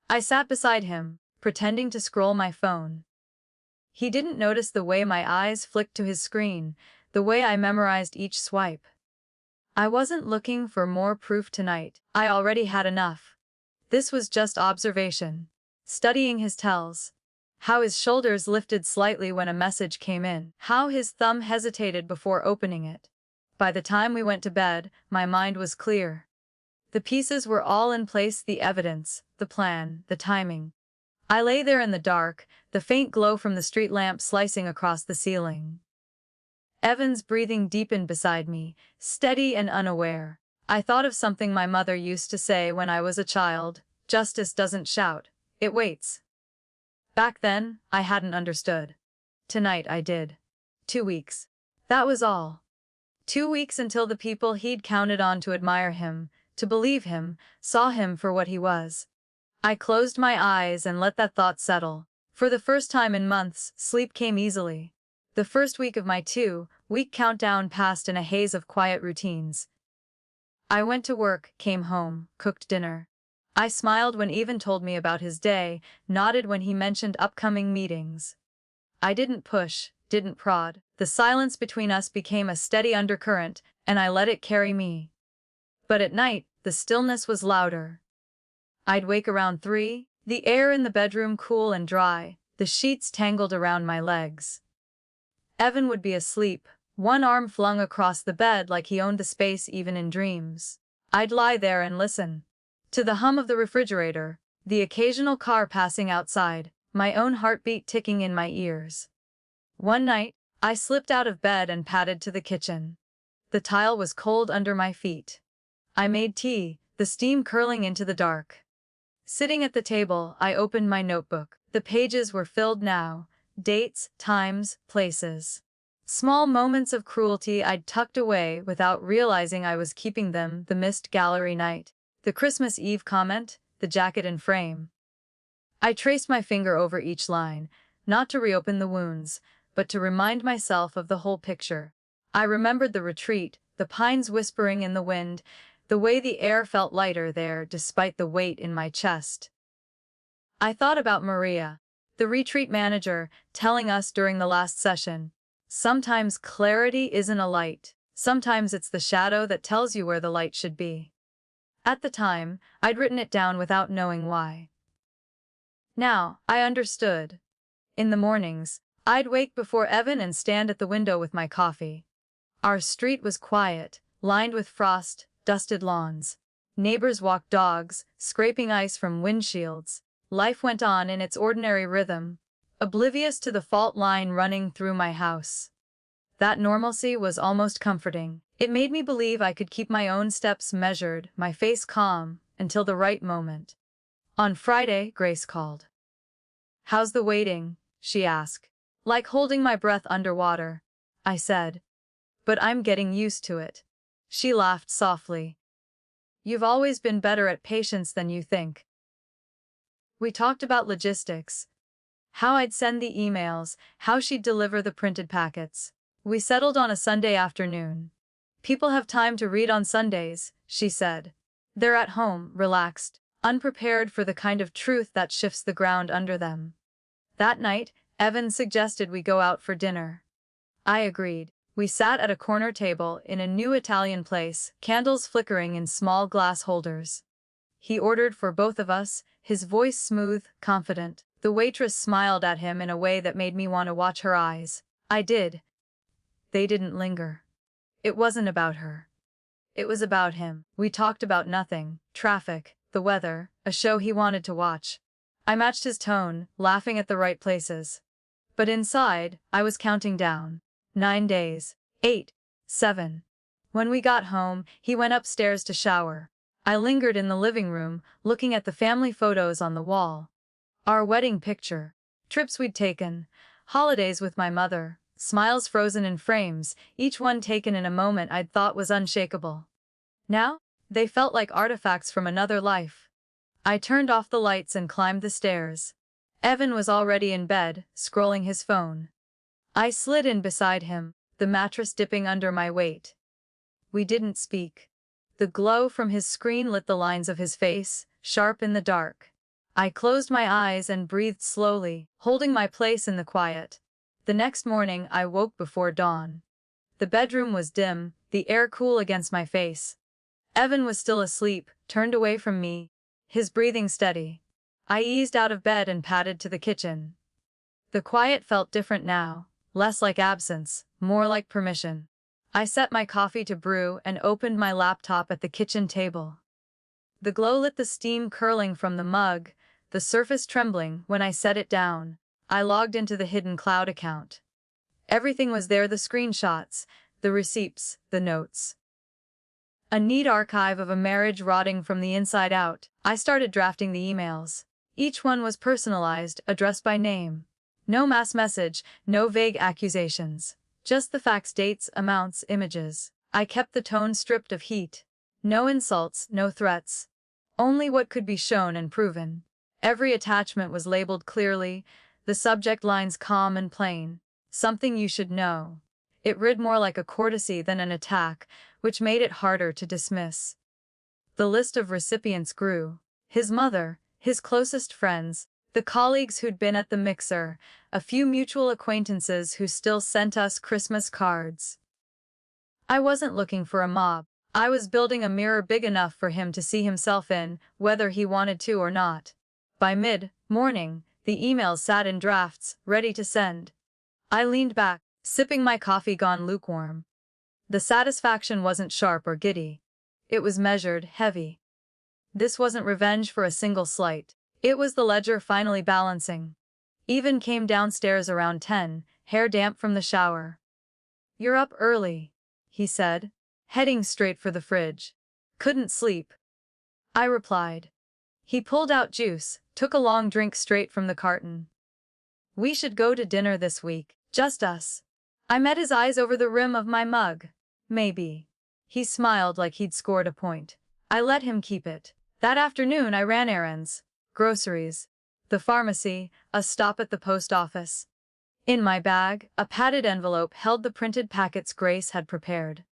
I sat beside him, pretending to scroll my phone. He didn't notice the way my eyes flicked to his screen, the way I memorized each swipe. I wasn't looking for more proof tonight. I already had enough. This was just observation. Studying his tells. How his shoulders lifted slightly when a message came in. How his thumb hesitated before opening it. By the time we went to bed, my mind was clear. The pieces were all in place, the evidence, the plan, the timing. I lay there in the dark, the faint glow from the street lamp slicing across the ceiling. Evan's breathing deepened beside me, steady and unaware. I thought of something my mother used to say when I was a child: "Justice doesn't shout, it waits." Back then, I hadn't understood. Tonight I did. 2 weeks. That was all. 2 weeks until the people he'd counted on to admire him, to believe him, saw him for what he was. I closed my eyes and let that thought settle. For the first time in months, sleep came easily. The first week of my 2-week countdown passed in a haze of quiet routines. I went to work, came home, cooked dinner. I smiled when Evan told me about his day, nodded when he mentioned upcoming meetings. I didn't push, didn't prod. The silence between us became a steady undercurrent, and I let it carry me. But at night, the stillness was louder. I'd wake around 3, the air in the bedroom cool and dry, the sheets tangled around my legs. Evan would be asleep, one arm flung across the bed like he owned the space even in dreams. I'd lie there and listen. To the hum of the refrigerator, the occasional car passing outside, my own heartbeat ticking in my ears. One night, I slipped out of bed and padded to the kitchen. The tile was cold under my feet. I made tea, the steam curling into the dark. Sitting at the table, I opened my notebook. The pages were filled now. Dates, times, places. Small moments of cruelty I'd tucked away without realizing I was keeping them. The missed gallery night. The Christmas Eve comment, the jacket and frame. I traced my finger over each line, not to reopen the wounds, but to remind myself of the whole picture. I remembered the retreat, the pines whispering in the wind, the way the air felt lighter there despite the weight in my chest. I thought about Maria, the retreat manager, telling us during the last session, sometimes clarity isn't a light, sometimes it's the shadow that tells you where the light should be. At the time, I'd written it down without knowing why. Now, I understood. In the mornings, I'd wake before Evan and stand at the window with my coffee. Our street was quiet, lined with frost, dusted lawns. Neighbors walked dogs, scraping ice from windshields. Life went on in its ordinary rhythm, oblivious to the fault line running through my house. That normalcy was almost comforting. It made me believe I could keep my own steps measured, my face calm, until the right moment. On Friday, Grace called. "How's the waiting?" she asked. "Like holding my breath underwater," I said. "But I'm getting used to it." She laughed softly. "You've always been better at patience than you think." We talked about logistics. How I'd send the emails, how she'd deliver the printed packets. We settled on a Sunday afternoon. "People have time to read on Sundays," she said. "They're at home, relaxed, unprepared for the kind of truth that shifts the ground under them." That night, Evan suggested we go out for dinner. I agreed. We sat at a corner table in a new Italian place, candles flickering in small glass holders. He ordered for both of us, his voice smooth, confident. The waitress smiled at him in a way that made me want to watch her eyes. I did. They didn't linger. It wasn't about her. It was about him. We talked about nothing: traffic, the weather, a show he wanted to watch. I matched his tone, laughing at the right places. But inside, I was counting down. 9 days. 8. 7. When we got home, he went upstairs to shower. I lingered in the living room, looking at the family photos on the wall. Our wedding picture. Trips we'd taken. Holidays with my mother. Smiles frozen in frames, each one taken in a moment I'd thought was unshakable. Now, they felt like artifacts from another life. I turned off the lights and climbed the stairs. Evan was already in bed, scrolling his phone. I slid in beside him, the mattress dipping under my weight. We didn't speak. The glow from his screen lit the lines of his face, sharp in the dark. I closed my eyes and breathed slowly, holding my place in the quiet. The next morning, I woke before dawn. The bedroom was dim, the air cool against my face. Evan was still asleep, turned away from me, his breathing steady. I eased out of bed and padded to the kitchen. The quiet felt different now, less like absence, more like permission. I set my coffee to brew and opened my laptop at the kitchen table. The glow lit the steam curling from the mug, the surface trembling when I set it down. I logged into the hidden cloud account. Everything was there: the screenshots, the receipts, the notes. A neat archive of a marriage rotting from the inside out. I started drafting the emails. Each one was personalized, addressed by name. No mass message, no vague accusations. Just the facts: dates, amounts, images. I kept the tone stripped of heat. No insults, no threats. Only what could be shown and proven. Every attachment was labeled clearly, the subject lines calm and plain. "Something you should know." It read more like a courtesy than an attack, which made it harder to dismiss. The list of recipients grew. His mother, his closest friends, the colleagues who'd been at the mixer, a few mutual acquaintances who still sent us Christmas cards. I wasn't looking for a mob. I was building a mirror big enough for him to see himself in, whether he wanted to or not. By mid-morning, the emails sat in drafts, ready to send. I leaned back, sipping my coffee gone lukewarm. The satisfaction wasn't sharp or giddy. It was measured, heavy. This wasn't revenge for a single slight. It was the ledger finally balancing. Even came downstairs around 10, hair damp from the shower. "You're up early," he said, heading straight for the fridge. "Couldn't sleep," I replied. He pulled out juice, took a long drink straight from the carton. "We should go to dinner this week, just us." I met his eyes over the rim of my mug. "Maybe." He smiled like he'd scored a point. I let him keep it. That afternoon I ran errands. Groceries. The pharmacy, a stop at the post office. In my bag, a padded envelope held the printed packets Grace had prepared.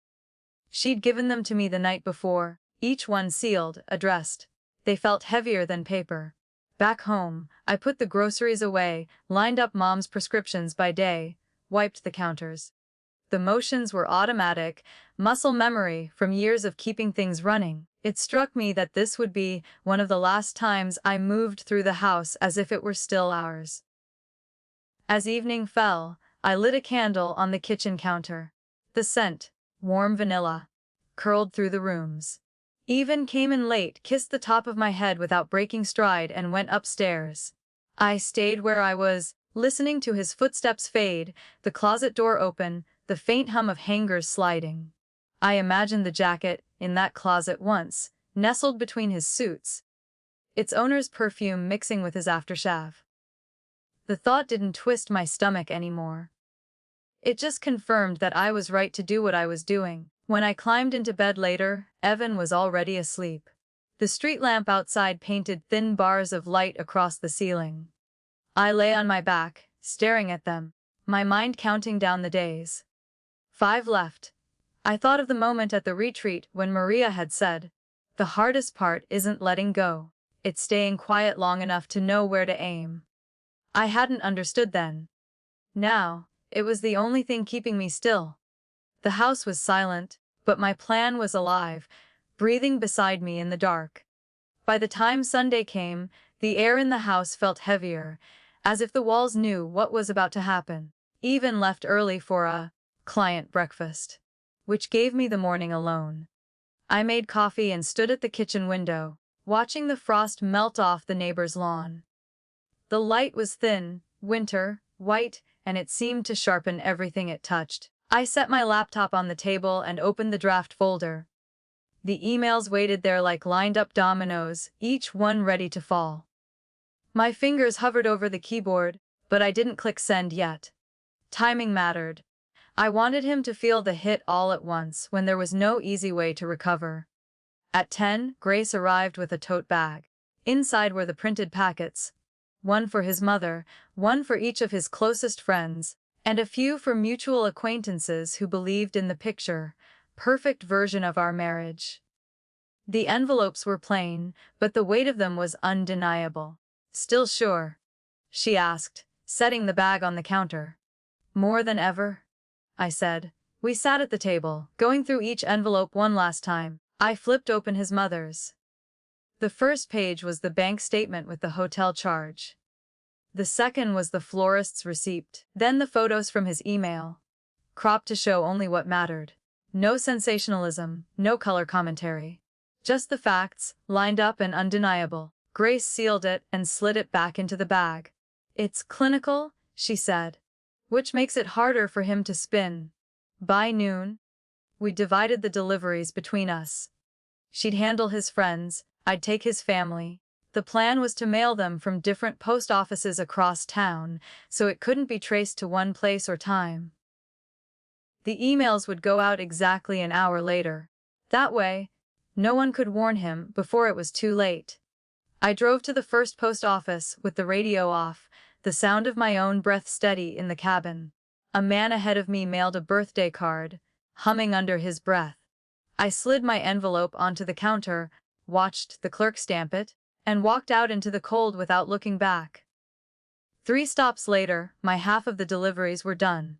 She'd given them to me the night before, each one sealed, addressed. They felt heavier than paper. Back home, I put the groceries away, lined up Mom's prescriptions by day, wiped the counters. The motions were automatic, muscle memory from years of keeping things running. It struck me that this would be one of the last times I moved through the house as if it were still ours. As evening fell, I lit a candle on the kitchen counter. The scent, warm vanilla, curled through the rooms. Evan came in late, kissed the top of my head without breaking stride, and went upstairs. I stayed where I was, listening to his footsteps fade, the closet door open, the faint hum of hangers sliding. I imagined the jacket, in that closet once, nestled between his suits, its owner's perfume mixing with his aftershave. The thought didn't twist my stomach anymore. It just confirmed that I was right to do what I was doing. When I climbed into bed later, Evan was already asleep. The street lamp outside painted thin bars of light across the ceiling. I lay on my back, staring at them, my mind counting down the days. 5 left. I thought of the moment at the retreat when Maria had said, "The hardest part isn't letting go, it's staying quiet long enough to know where to aim." I hadn't understood then. Now, it was the only thing keeping me still. The house was silent, but my plan was alive, breathing beside me in the dark. By the time Sunday came, the air in the house felt heavier, as if the walls knew what was about to happen. Even left early for a client breakfast, which gave me the morning alone. I made coffee and stood at the kitchen window, watching the frost melt off the neighbor's lawn. The light was thin, winter, white, and it seemed to sharpen everything it touched. I set my laptop on the table and opened the draft folder. The emails waited there like lined-up dominoes, each one ready to fall. My fingers hovered over the keyboard, but I didn't click send yet. Timing mattered. I wanted him to feel the hit all at once when there was no easy way to recover. At 10, Grace arrived with a tote bag. Inside were the printed packets, one for his mother, one for each of his closest friends, and a few for mutual acquaintances who believed in the picture, perfect version of our marriage. The envelopes were plain, but the weight of them was undeniable. "Still sure?" she asked, setting the bag on the counter. "More than ever," I said. We sat at the table, going through each envelope one last time. I flipped open his mother's. The first page was the bank statement with the hotel charge. The second was the florist's receipt. Then the photos from his email, cropped to show only what mattered. No sensationalism, no color commentary. Just the facts, lined up and undeniable. Grace sealed it and slid it back into the bag. "It's clinical," she said, "which makes it harder for him to spin." By noon, we divided the deliveries between us. She'd handle his friends, I'd take his family. The plan was to mail them from different post offices across town, so it couldn't be traced to one place or time. The emails would go out exactly an hour later. That way, no one could warn him before it was too late. I drove to the first post office with the radio off, the sound of my own breath steady in the cabin. A man ahead of me mailed a birthday card, humming under his breath. I slid my envelope onto the counter, watched the clerk stamp it, and walked out into the cold without looking back. 3 stops later, my half of the deliveries were done.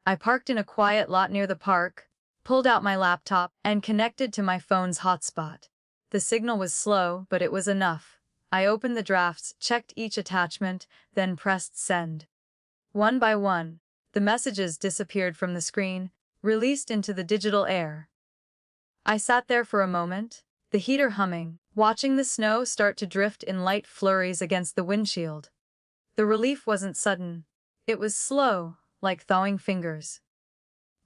I parked in a quiet lot near the park, pulled out my laptop, and connected to my phone's hotspot. The signal was slow, but it was enough. I opened the drafts, checked each attachment, then pressed send. One by one, the messages disappeared from the screen, released into the digital air. I sat there for a moment, the heater humming, watching the snow start to drift in light flurries against the windshield. The relief wasn't sudden. It was slow, like thawing fingers.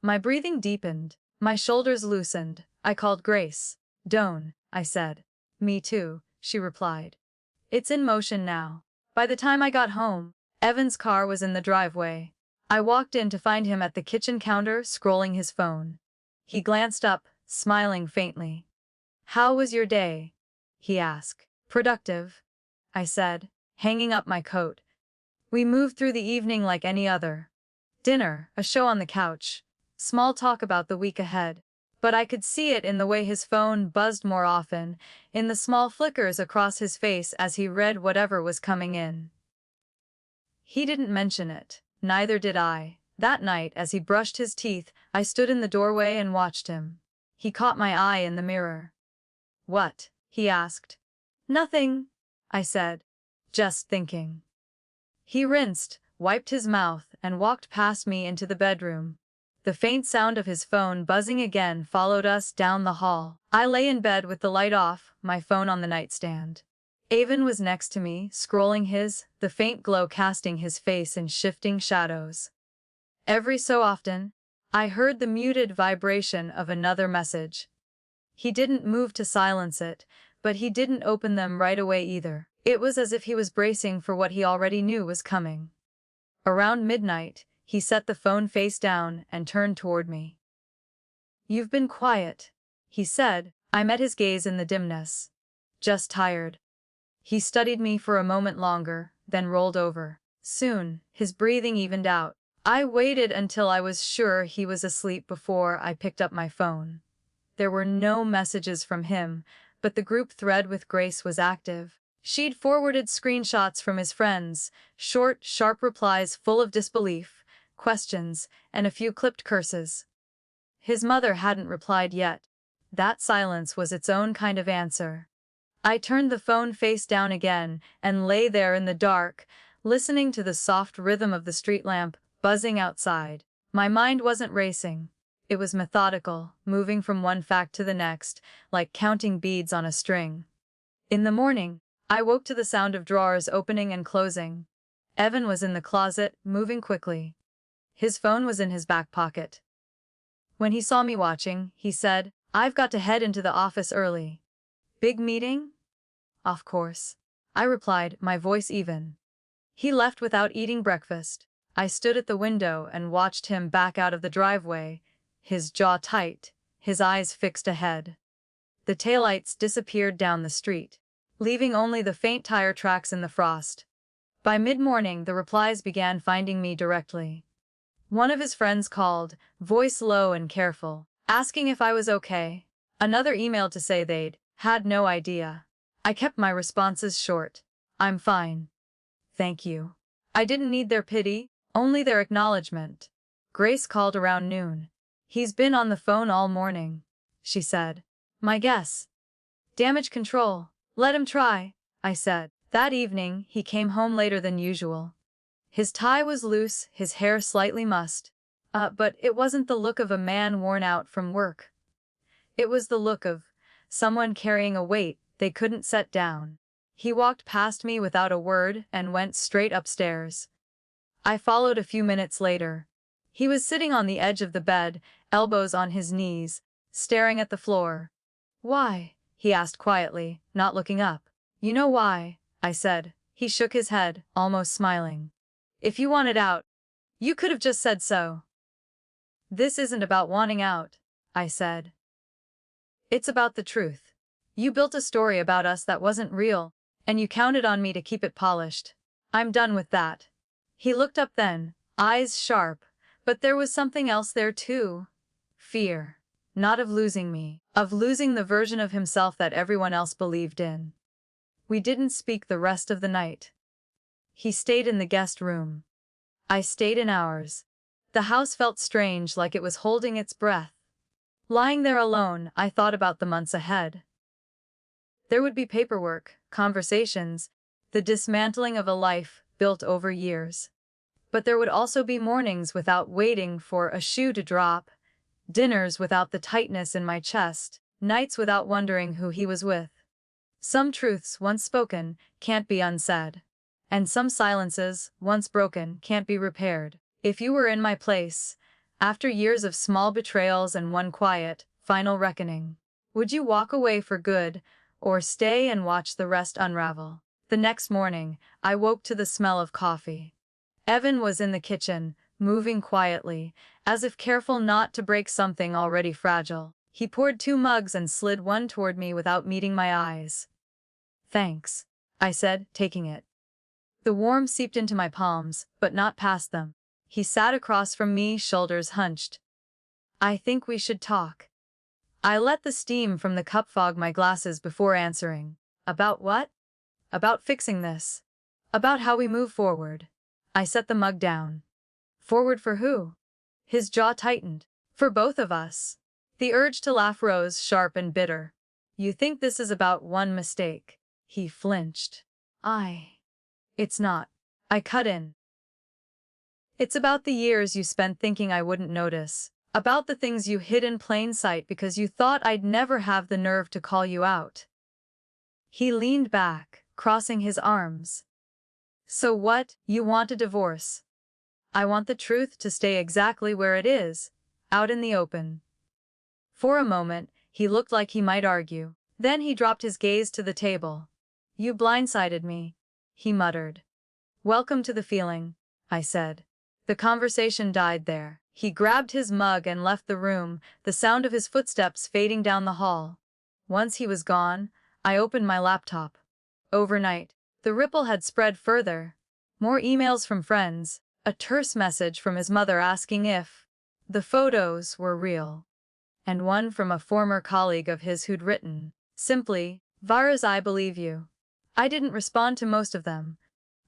My breathing deepened, my shoulders loosened. I called Grace. "Don't," I said. "Me too," she replied. "It's in motion now." By the time I got home, Evan's car was in the driveway. I walked in to find him at the kitchen counter scrolling his phone. He glanced up, smiling faintly. "How was your day?" he asked. "Productive," I said, hanging up my coat. "We moved through the evening like any other. Dinner, a show on the couch, small talk about the week ahead." But I could see it in the way his phone buzzed more often, in the small flickers across his face as he read whatever was coming in. He didn't mention it, neither did I. That night, as he brushed his teeth, I stood in the doorway and watched him. He caught my eye in the mirror. "What?" he asked. "Nothing," I said. "Just thinking." He rinsed, wiped his mouth, and walked past me into the bedroom. The faint sound of his phone buzzing again followed us down the hall. I lay in bed with the light off, my phone on the nightstand. Avon was next to me, scrolling the faint glow casting his face in shifting shadows. Every so often, I heard the muted vibration of another message. He didn't move to silence it, but he didn't open them right away either. It was as if he was bracing for what he already knew was coming. Around midnight, he set the phone face down and turned toward me. "You've been quiet," he said. I met his gaze in the dimness. "Just tired." He studied me for a moment longer, then rolled over. Soon, his breathing evened out. I waited until I was sure he was asleep before I picked up my phone. There were no messages from him, but the group thread with Grace was active. She'd forwarded screenshots from his friends, short, sharp replies full of disbelief, questions, and a few clipped curses. His mother hadn't replied yet. That silence was its own kind of answer. I turned the phone face down again and lay there in the dark, listening to the soft rhythm of the street lamp buzzing outside. My mind wasn't racing. It was methodical, moving from one fact to the next, like counting beads on a string. In the morning, I woke to the sound of drawers opening and closing. Evan was in the closet, moving quickly. His phone was in his back pocket. When he saw me watching, he said, "I've got to head into the office early." "Big meeting?" "Of course," I replied, my voice even. He left without eating breakfast. I stood at the window and watched him back out of the driveway, his jaw tight, his eyes fixed ahead. The taillights disappeared down the street, leaving only the faint tire tracks in the frost. By mid-morning, the replies began finding me directly. One of his friends called, voice low and careful, asking if I was okay. Another emailed to say they'd had no idea. I kept my responses short. "I'm fine. Thank you." I didn't need their pity, only their acknowledgement. Grace called around noon. "He's been on the phone all morning," she said. "My guess. Damage control. Let him try," I said. That evening, he came home later than usual. His tie was loose, his hair slightly mussed. But it wasn't the look of a man worn out from work. It was the look of someone carrying a weight they couldn't set down. He walked past me without a word and went straight upstairs. I followed a few minutes later. He was sitting on the edge of the bed, elbows on his knees, staring at the floor. "Why?" he asked quietly, not looking up. "You know why," I said. He shook his head, almost smiling. "If you wanted out, you could have just said so." "This isn't about wanting out," I said. "It's about the truth. You built a story about us that wasn't real, and you counted on me to keep it polished. I'm done with that." He looked up then, eyes sharp, but there was something else there too. Fear. Not of losing me, of losing the version of himself that everyone else believed in. We didn't speak the rest of the night. He stayed in the guest room. I stayed in ours. The house felt strange, like it was holding its breath. Lying there alone, I thought about the months ahead. There would be paperwork, conversations, the dismantling of a life built over years. But there would also be mornings without waiting for a shoe to drop, dinners without the tightness in my chest, nights without wondering who he was with. Some truths, once spoken, can't be unsaid. And some silences, once broken, can't be repaired. If you were in my place, after years of small betrayals and one quiet, final reckoning, would you walk away for good, or stay and watch the rest unravel? The next morning, I woke to the smell of coffee. Evan was in the kitchen, moving quietly, as if careful not to break something already fragile. He poured 2 mugs and slid one toward me without meeting my eyes. "Thanks," I said, taking it. The warmth seeped into my palms, but not past them. He sat across from me, shoulders hunched. "I think we should talk." I let the steam from the cup fog my glasses before answering. "About what?" "About fixing this. About how we move forward." I set the mug down. "Forward for who?" His jaw tightened. "For both of us." The urge to laugh rose, sharp and bitter. You think this is about one mistake. He flinched. It's not. I cut in. It's about the years you spent thinking I wouldn't notice. About the things you hid in plain sight because you thought I'd never have the nerve to call you out. He leaned back, crossing his arms. So what? You want a divorce? I want the truth to stay exactly where it is, out in the open. For a moment, he looked like he might argue. Then he dropped his gaze to the table. You blindsided me, he muttered. Welcome to the feeling, I said. The conversation died there. He grabbed his mug and left the room, the sound of his footsteps fading down the hall. Once he was gone, I opened my laptop. Overnight, the ripple had spread further. More emails from friends, a terse message from his mother asking if the photos were real, and one from a former colleague of his who'd written, simply, "Virus, I believe you." I didn't respond to most of them.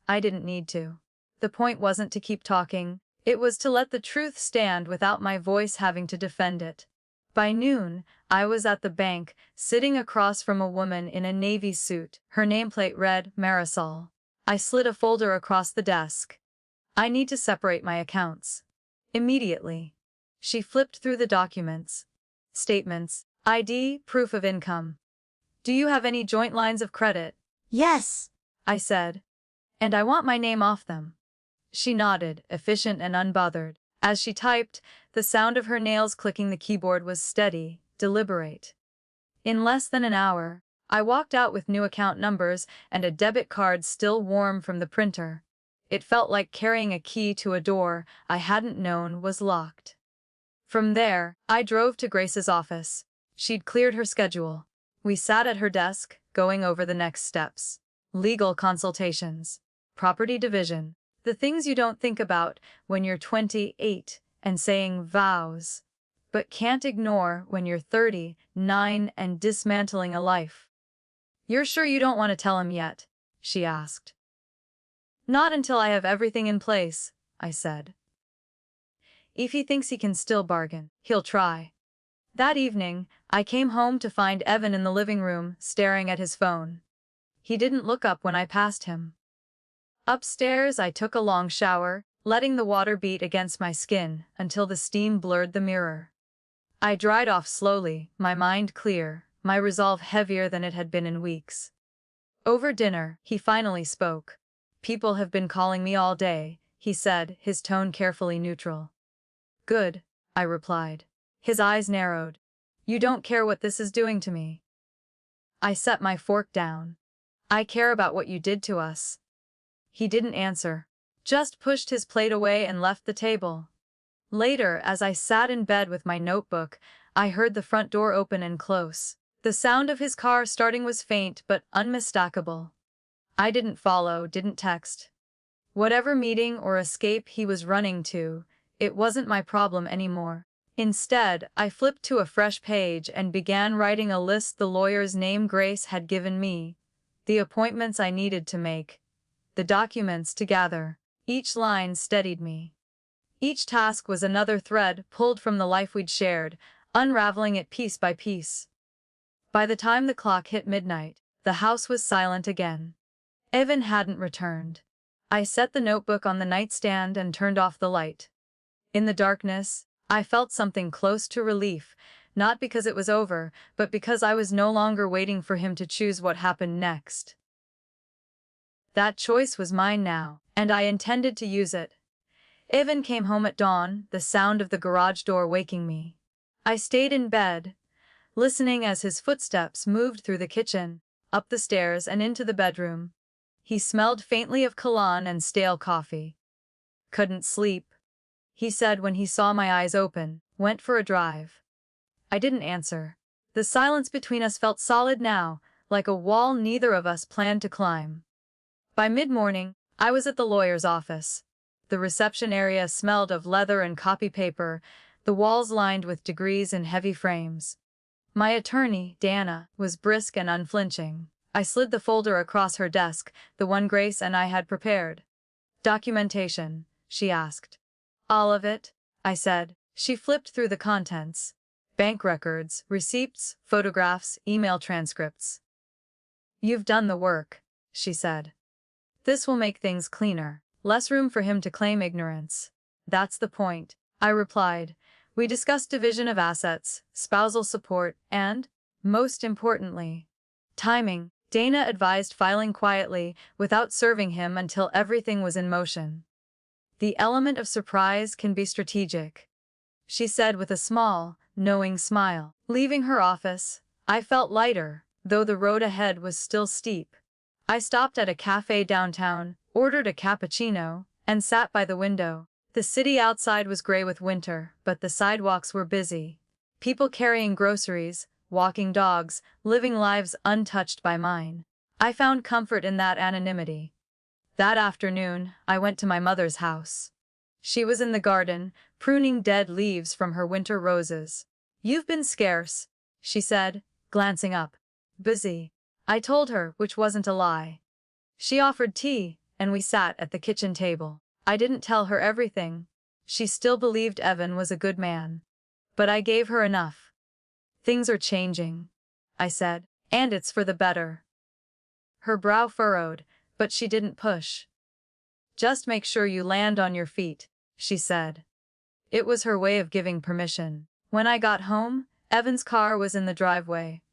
I didn't need to. The point wasn't to keep talking, it was to let the truth stand without my voice having to defend it. By noon, I was at the bank, sitting across from a woman in a navy suit. Her nameplate read, Marisol. I slid a folder across the desk. I need to separate my accounts. Immediately. She flipped through the documents. Statements, ID, proof of income. Do you have any joint lines of credit? Yes, I said. And I want my name off them. She nodded, efficient and unbothered. As she typed, the sound of her nails clicking the keyboard was steady, deliberate. In less than an hour, I walked out with new account numbers and a debit card still warm from the printer. It felt like carrying a key to a door I hadn't known was locked. From there, I drove to Grace's office. She'd cleared her schedule. We sat at her desk, going over the next steps. Legal consultations. Property division. The things you don't think about when you're 28 and saying vows, but can't ignore when you're 39 and dismantling a life. You're sure you don't want to tell him yet? She asked. Not until I have everything in place, I said. If he thinks he can still bargain, he'll try. That evening, I came home to find Evan in the living room, staring at his phone. He didn't look up when I passed him. Upstairs, I took a long shower, letting the water beat against my skin until the steam blurred the mirror. I dried off slowly, my mind clear, my resolve heavier than it had been in weeks. Over dinner, he finally spoke. People have been calling me all day, he said, his tone carefully neutral. Good, I replied. His eyes narrowed. You don't care what this is doing to me. I set my fork down. I care about what you did to us. He didn't answer, just pushed his plate away and left the table. Later, as I sat in bed with my notebook, I heard the front door open and close. The sound of his car starting was faint but unmistakable. I didn't follow, didn't text. Whatever meeting or escape he was running to, it wasn't my problem anymore. Instead, I flipped to a fresh page and began writing a list the lawyer's name Grace had given me, the appointments I needed to make, the documents to gather. Each line steadied me. Each task was another thread pulled from the life we'd shared, unraveling it piece by piece. By the time the clock hit midnight, the house was silent again. Evan hadn't returned. I set the notebook on the nightstand and turned off the light. In the darkness, I felt something close to relief, not because it was over, but because I was no longer waiting for him to choose what happened next. That choice was mine now, and I intended to use it. Evan came home at dawn, the sound of the garage door waking me. I stayed in bed, listening as his footsteps moved through the kitchen, up the stairs and into the bedroom. He smelled faintly of cologne and stale coffee. Couldn't sleep, he said when he saw my eyes open. Went for a drive. I didn't answer. The silence between us felt solid now, like a wall neither of us planned to climb. By mid-morning, I was at the lawyer's office. The reception area smelled of leather and copy paper, the walls lined with degrees in heavy frames. My attorney, Dana, was brisk and unflinching. I slid the folder across her desk, the one Grace and I had prepared. Documentation, she asked. All of it, I said. She flipped through the contents. bank records, receipts, photographs, email transcripts. "You've done the work," she said. "This will make things cleaner. Less room for him to claim ignorance." "That's the point," I replied. We discussed division of assets, spousal support, and, most importantly, timing. Dana advised filing quietly, without serving him until everything was in motion. "The element of surprise can be strategic," she said with a small, knowing smile. Leaving her office, I felt lighter, though the road ahead was still steep. I stopped at a cafe downtown, ordered a cappuccino, and sat by the window. The city outside was gray with winter, but the sidewalks were busy. People carrying groceries, walking dogs, living lives untouched by mine. I found comfort in that anonymity. That afternoon, I went to my mother's house. She was in the garden, pruning dead leaves from her winter roses. "You've been scarce," she said, glancing up. "Busy," I told her, which wasn't a lie. She offered tea, and we sat at the kitchen table. I didn't tell her everything. She still believed Evan was a good man. But I gave her enough. "Things are changing," I said, "and it's for the better." Her brow furrowed, but she didn't push. "Just make sure you land on your feet," she said. It was her way of giving permission. When I got home, Evan's car was in the driveway.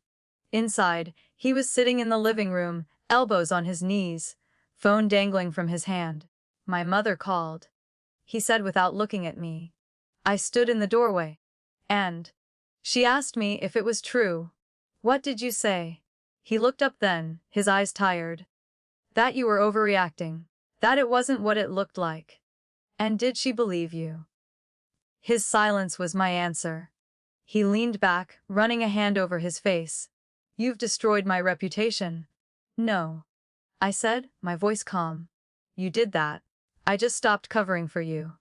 Inside, he was sitting in the living room, elbows on his knees, phone dangling from his hand. "My mother called," he said without looking at me. I stood in the doorway. "And?" She asked me if it was true. "What did you say?" He looked up then, his eyes tired. "That you were overreacting. That it wasn't what it looked like." "And did she believe you?" His silence was my answer. He leaned back, running a hand over his face. "You've destroyed my reputation." "No," I said, my voice calm. "You did that. I just stopped covering for you."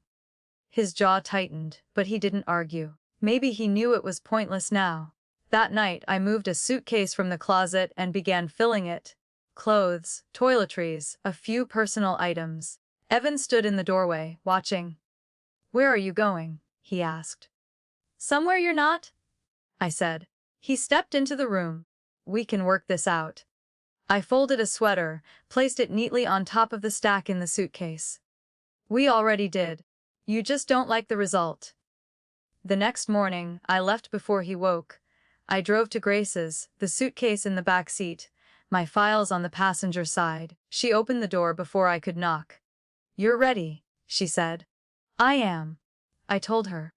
His jaw tightened, but he didn't argue. Maybe he knew it was pointless now. That night I moved a suitcase from the closet and began filling it. Clothes, toiletries, a few personal items. Evan stood in the doorway, watching. "Where are you going?" he asked. "Somewhere you're not," I said. He stepped into the room. "We can work this out." I folded a sweater, placed it neatly on top of the stack in the suitcase. "We already did. You just don't like the result." The next morning, I left before he woke. I drove to Grace's, the suitcase in the back seat, my files on the passenger side. She opened the door before I could knock. "You're ready," she said. "I am," I told her.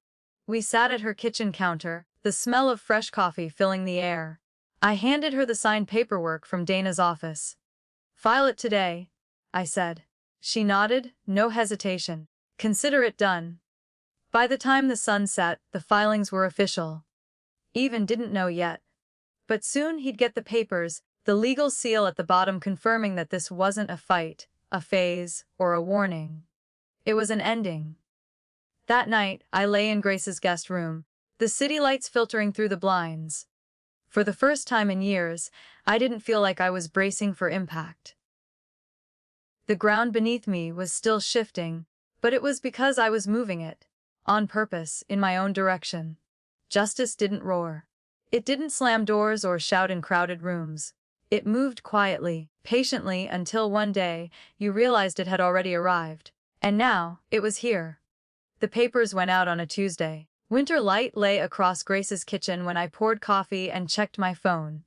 We sat at her kitchen counter, the smell of fresh coffee filling the air. I handed her the signed paperwork from Dana's office. "File it today," I said. She nodded, no hesitation. "Consider it done." By the time the sun set, the filings were official. Evan didn't know yet. But soon he'd get the papers, the legal seal at the bottom confirming that this wasn't a fight, a phase, or a warning. It was an ending. That night, I lay in Grace's guest room, the city lights filtering through the blinds. For the first time in years, I didn't feel like I was bracing for impact. The ground beneath me was still shifting, but it was because I was moving it, on purpose, in my own direction. Justice didn't roar. It didn't slam doors or shout in crowded rooms. It moved quietly, patiently, until one day, you realized it had already arrived. And now, it was here. The papers went out on a Tuesday. Winter light lay across Grace's kitchen when I poured coffee and checked my phone.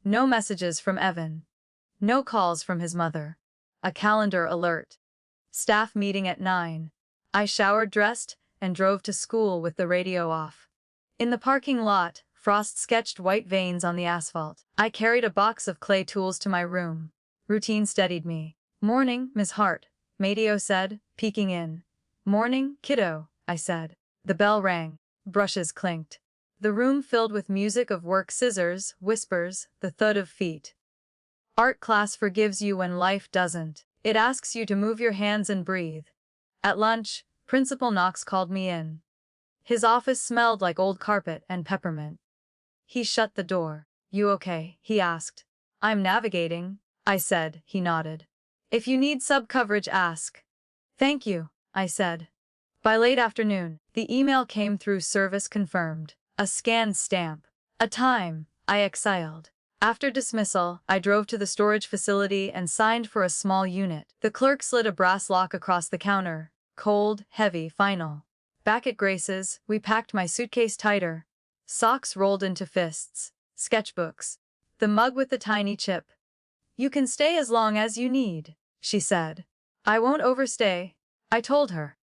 No messages from Evan. No calls from his mother. A calendar alert. Staff meeting at 9. I showered, dressed, and drove to school with the radio off. In the parking lot, frost sketched white veins on the asphalt. I carried a box of clay tools to my room. Routine steadied me. "Morning, Miss Hart," Matteo said, peeking in. "Morning, kiddo," I said. The bell rang. Brushes clinked. The room filled with music of work scissors, whispers, the thud of feet. Art class forgives you when life doesn't. It asks you to move your hands and breathe. At lunch, Principal Knox called me in. His office smelled like old carpet and peppermint. He shut the door. "You okay?" he asked. "I'm navigating," I said. He nodded. "If you need sub-coverage, ask." "Thank you," I said. By late afternoon, the email came through, service confirmed. A scanned stamp. A time, I exhaled. After dismissal, I drove to the storage facility and signed for a small unit. The clerk slid a brass lock across the counter. Cold, heavy, final. Back at Grace's, we packed my suitcase tighter. Socks rolled into fists. Sketchbooks. The mug with the tiny chip. "You can stay as long as you need," she said. "I won't overstay," I told her.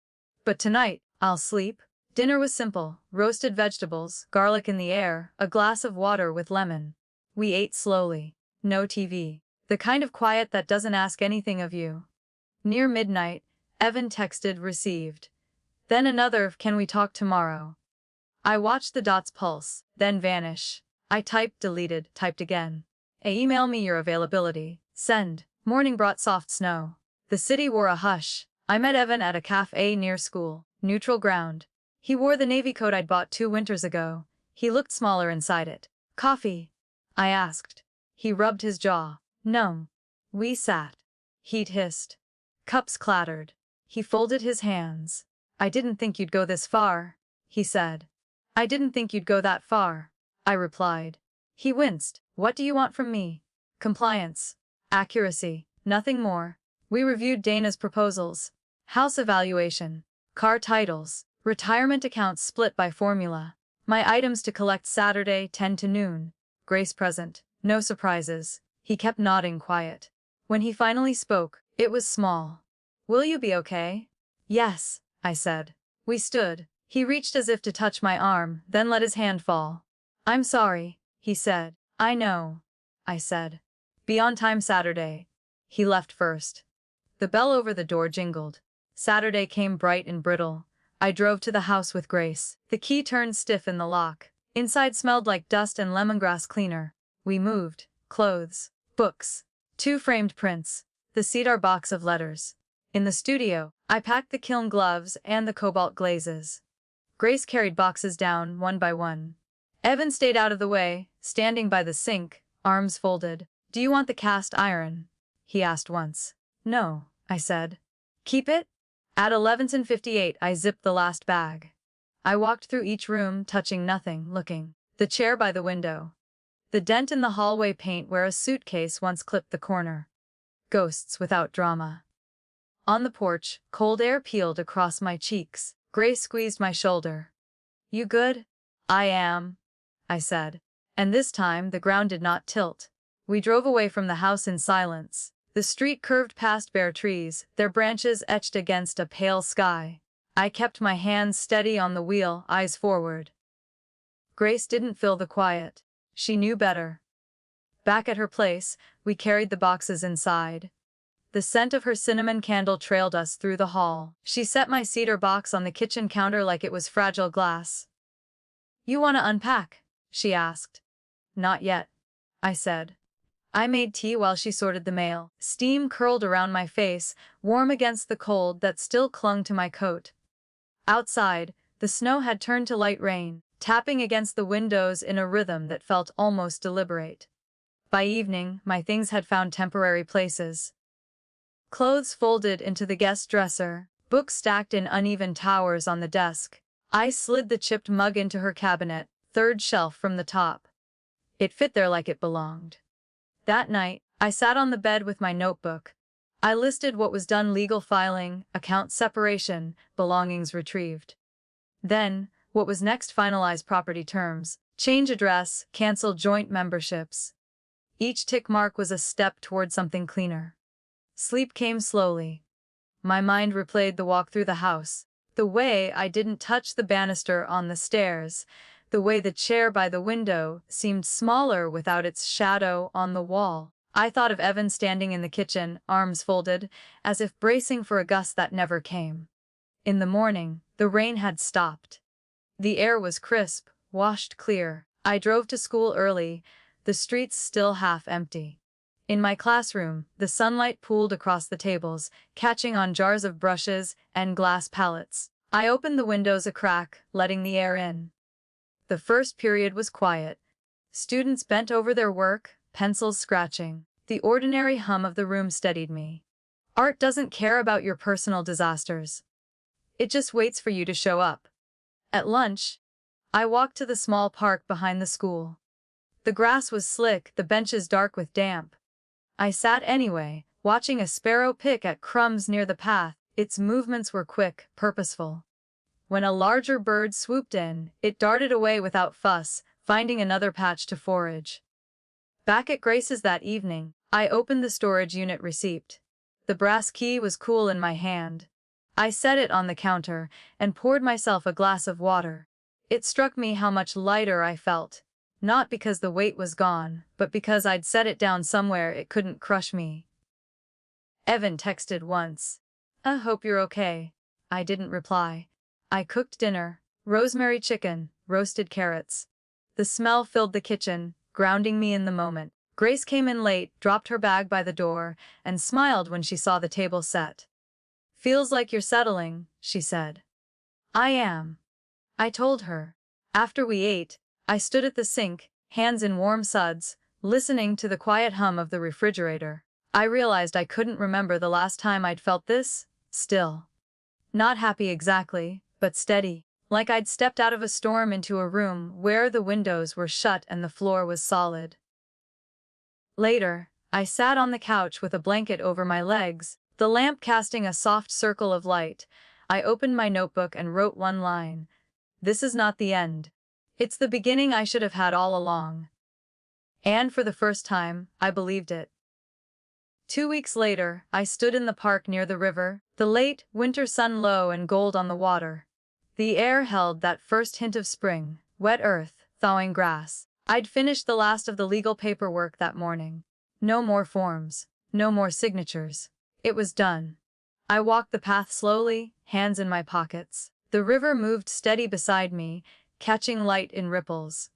"But tonight, I'll sleep." Dinner was simple: roasted vegetables, garlic in the air, a glass of water with lemon. We ate slowly. No TV. The kind of quiet that doesn't ask anything of you. Near midnight, Evan texted received. Then another "can we talk tomorrow?" I watched the dots pulse, then vanish. I typed, deleted, typed again. Email me your availability. Send. Morning brought soft snow. The city wore a hush. I met Evan at a cafe near school. Neutral ground. He wore the navy coat I'd bought 2 winters ago. He looked smaller inside it. "Coffee?" I asked. He rubbed his jaw. "No." We sat. Heat hissed. Cups clattered. He folded his hands. "I didn't think you'd go this far," he said. "I didn't think you'd go that far," I replied. He winced. "What do you want from me?" "Compliance. Accuracy. Nothing more." We reviewed Dana's proposals. House evaluation. Car titles. Retirement accounts split by formula. My items to collect Saturday 10 to noon. Grace present. No surprises. He kept nodding quiet. When he finally spoke, it was small. "Will you be okay?" "Yes," I said. We stood. He reached as if to touch my arm, then let his hand fall. "I'm sorry," he said. "I know," I said. "Be on time Saturday." He left first. The bell over the door jingled. Saturday came bright and brittle. I drove to the house with Grace. The key turned stiff in the lock. Inside smelled like dust and lemongrass cleaner. We moved. Clothes. Books. 2 framed prints. The cedar box of letters. In the studio, I packed the kiln gloves and the cobalt glazes. Grace carried boxes down, one by one. Evan stayed out of the way, standing by the sink, arms folded. "Do you want the cast iron?" he asked once. "No," I said. "Keep it?" At 11:58, I zipped the last bag. I walked through each room, touching nothing, looking. The chair by the window. The dent in the hallway paint where a suitcase once clipped the corner. Ghosts without drama. On the porch, cold air peeled across my cheeks. Grace squeezed my shoulder. "You good?" "I am," I said. And this time, the ground did not tilt. We drove away from the house in silence. The street curved past bare trees, their branches etched against a pale sky. I kept my hands steady on the wheel, eyes forward. Grace didn't fill the quiet. She knew better. Back at her place, we carried the boxes inside. The scent of her cinnamon candle trailed us through the hall. She set my cedar box on the kitchen counter like it was fragile glass. "You want to unpack?" she asked. "Not yet," I said. I made tea while she sorted the mail. Steam curled around my face, warm against the cold that still clung to my coat. Outside, the snow had turned to light rain, tapping against the windows in a rhythm that felt almost deliberate. By evening, my things had found temporary places. Clothes folded into the guest dresser, books stacked in uneven towers on the desk. I slid the chipped mug into her cabinet, 3rd shelf from the top. It fit there like it belonged. That night, I sat on the bed with my notebook. I listed what was done: legal filing, account separation, belongings retrieved. Then, what was next: finalize property terms, change address, cancel joint memberships. Each tick mark was a step toward something cleaner. Sleep came slowly. My mind replayed the walk through the house, the way I didn't touch the banister on the stairs, the way the chair by the window seemed smaller without its shadow on the wall. I thought of Evan standing in the kitchen, arms folded, as if bracing for a gust that never came. In the morning, the rain had stopped. The air was crisp, washed clear. I drove to school early, the streets still half empty. In my classroom, the sunlight pooled across the tables, catching on jars of brushes and glass palettes. I opened the windows a crack, letting the air in. The first period was quiet. Students bent over their work, pencils scratching. The ordinary hum of the room steadied me. Art doesn't care about your personal disasters. It just waits for you to show up. At lunch, I walked to the small park behind the school. The grass was slick, the benches dark with damp. I sat anyway, watching a sparrow pick at crumbs near the path. Its movements were quick, purposeful. When a larger bird swooped in, it darted away without fuss, finding another patch to forage. Back at Grace's that evening, I opened the storage unit receipt. The brass key was cool in my hand. I set it on the counter and poured myself a glass of water. It struck me how much lighter I felt. Not because the weight was gone, but because I'd set it down somewhere it couldn't crush me. Evan texted once. "I hope you're okay." I didn't reply. I cooked dinner, rosemary chicken, roasted carrots. The smell filled the kitchen, grounding me in the moment. Grace came in late, dropped her bag by the door, and smiled when she saw the table set. "Feels like you're settling," she said. "I am," I told her. After we ate, I stood at the sink, hands in warm suds, listening to the quiet hum of the refrigerator. I realized I couldn't remember the last time I'd felt this, still. Not happy exactly, but steady. Like I'd stepped out of a storm into a room where the windows were shut and the floor was solid. Later, I sat on the couch with a blanket over my legs, the lamp casting a soft circle of light. I opened my notebook and wrote one line. "This is not the end. It's the beginning I should have had all along." And for the first time, I believed it. 2 weeks later, I stood in the park near the river, the late winter sun low and gold on the water. The air held that first hint of spring, wet earth, thawing grass. I'd finished the last of the legal paperwork that morning. No more forms, no more signatures. It was done. I walked the path slowly, hands in my pockets. The river moved steady beside me, catching light in ripples.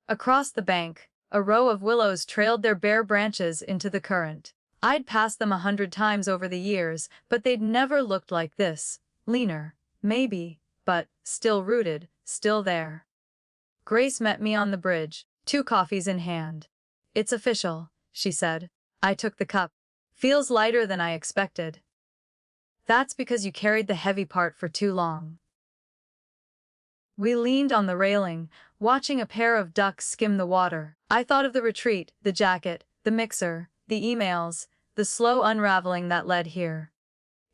Across the bank, a row of willows trailed their bare branches into the current. I'd passed them 100 times over the years, but they'd never looked like this. Leaner, maybe, but still rooted, still there. Grace met me on the bridge, 2 coffees in hand. "It's official," she said. I took the cup. "Feels lighter than I expected." "That's because you carried the heavy part for too long." We leaned on the railing, watching a pair of ducks skim the water. I thought of the retreat, the jacket, the mixer, the emails, the slow unraveling that led here.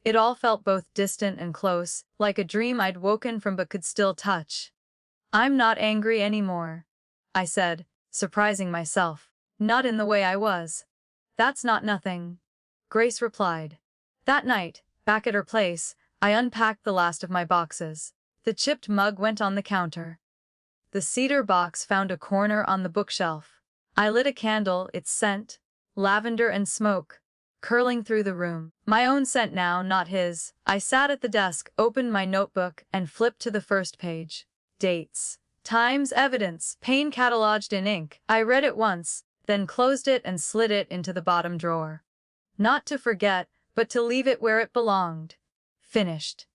It all felt both distant and close, like a dream I'd woken from but could still touch. "I'm not angry anymore," I said, surprising myself. "Not in the way I was." "That's not nothing," Grace replied. That night, back at her place, I unpacked the last of my boxes. The chipped mug went on the counter. The cedar box found a corner on the bookshelf. I lit a candle, its scent, lavender and smoke, curling through the room. My own scent now, not his. I sat at the desk, opened my notebook, and flipped to the first page. Dates. Times, evidence, pain cataloged in ink. I read it once, then closed it and slid it into the bottom drawer. Not to forget, but to leave it where it belonged. Finished.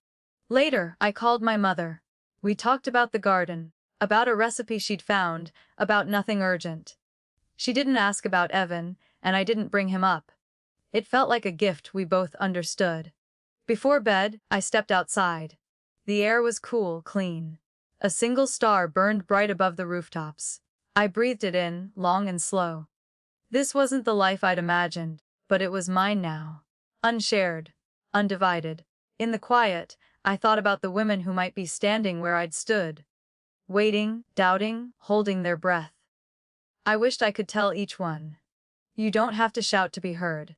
Later, I called my mother. We talked about the garden, about a recipe she'd found, about nothing urgent. She didn't ask about Evan, and I didn't bring him up. It felt like a gift we both understood. Before bed, I stepped outside. The air was cool, clean. A single star burned bright above the rooftops. I breathed it in, long and slow. This wasn't the life I'd imagined, but it was mine now. Unshared, undivided. In the quiet, I thought about the women who might be standing where I'd stood. Waiting, doubting, holding their breath. I wished I could tell each one. You don't have to shout to be heard.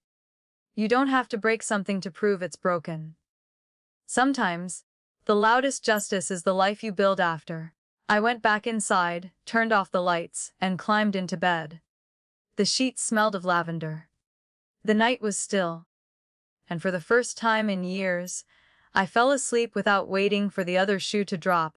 You don't have to break something to prove it's broken. Sometimes, the loudest justice is the life you build after. I went back inside, turned off the lights, and climbed into bed. The sheets smelled of lavender. The night was still. And for the first time in years, I fell asleep without waiting for the other shoe to drop.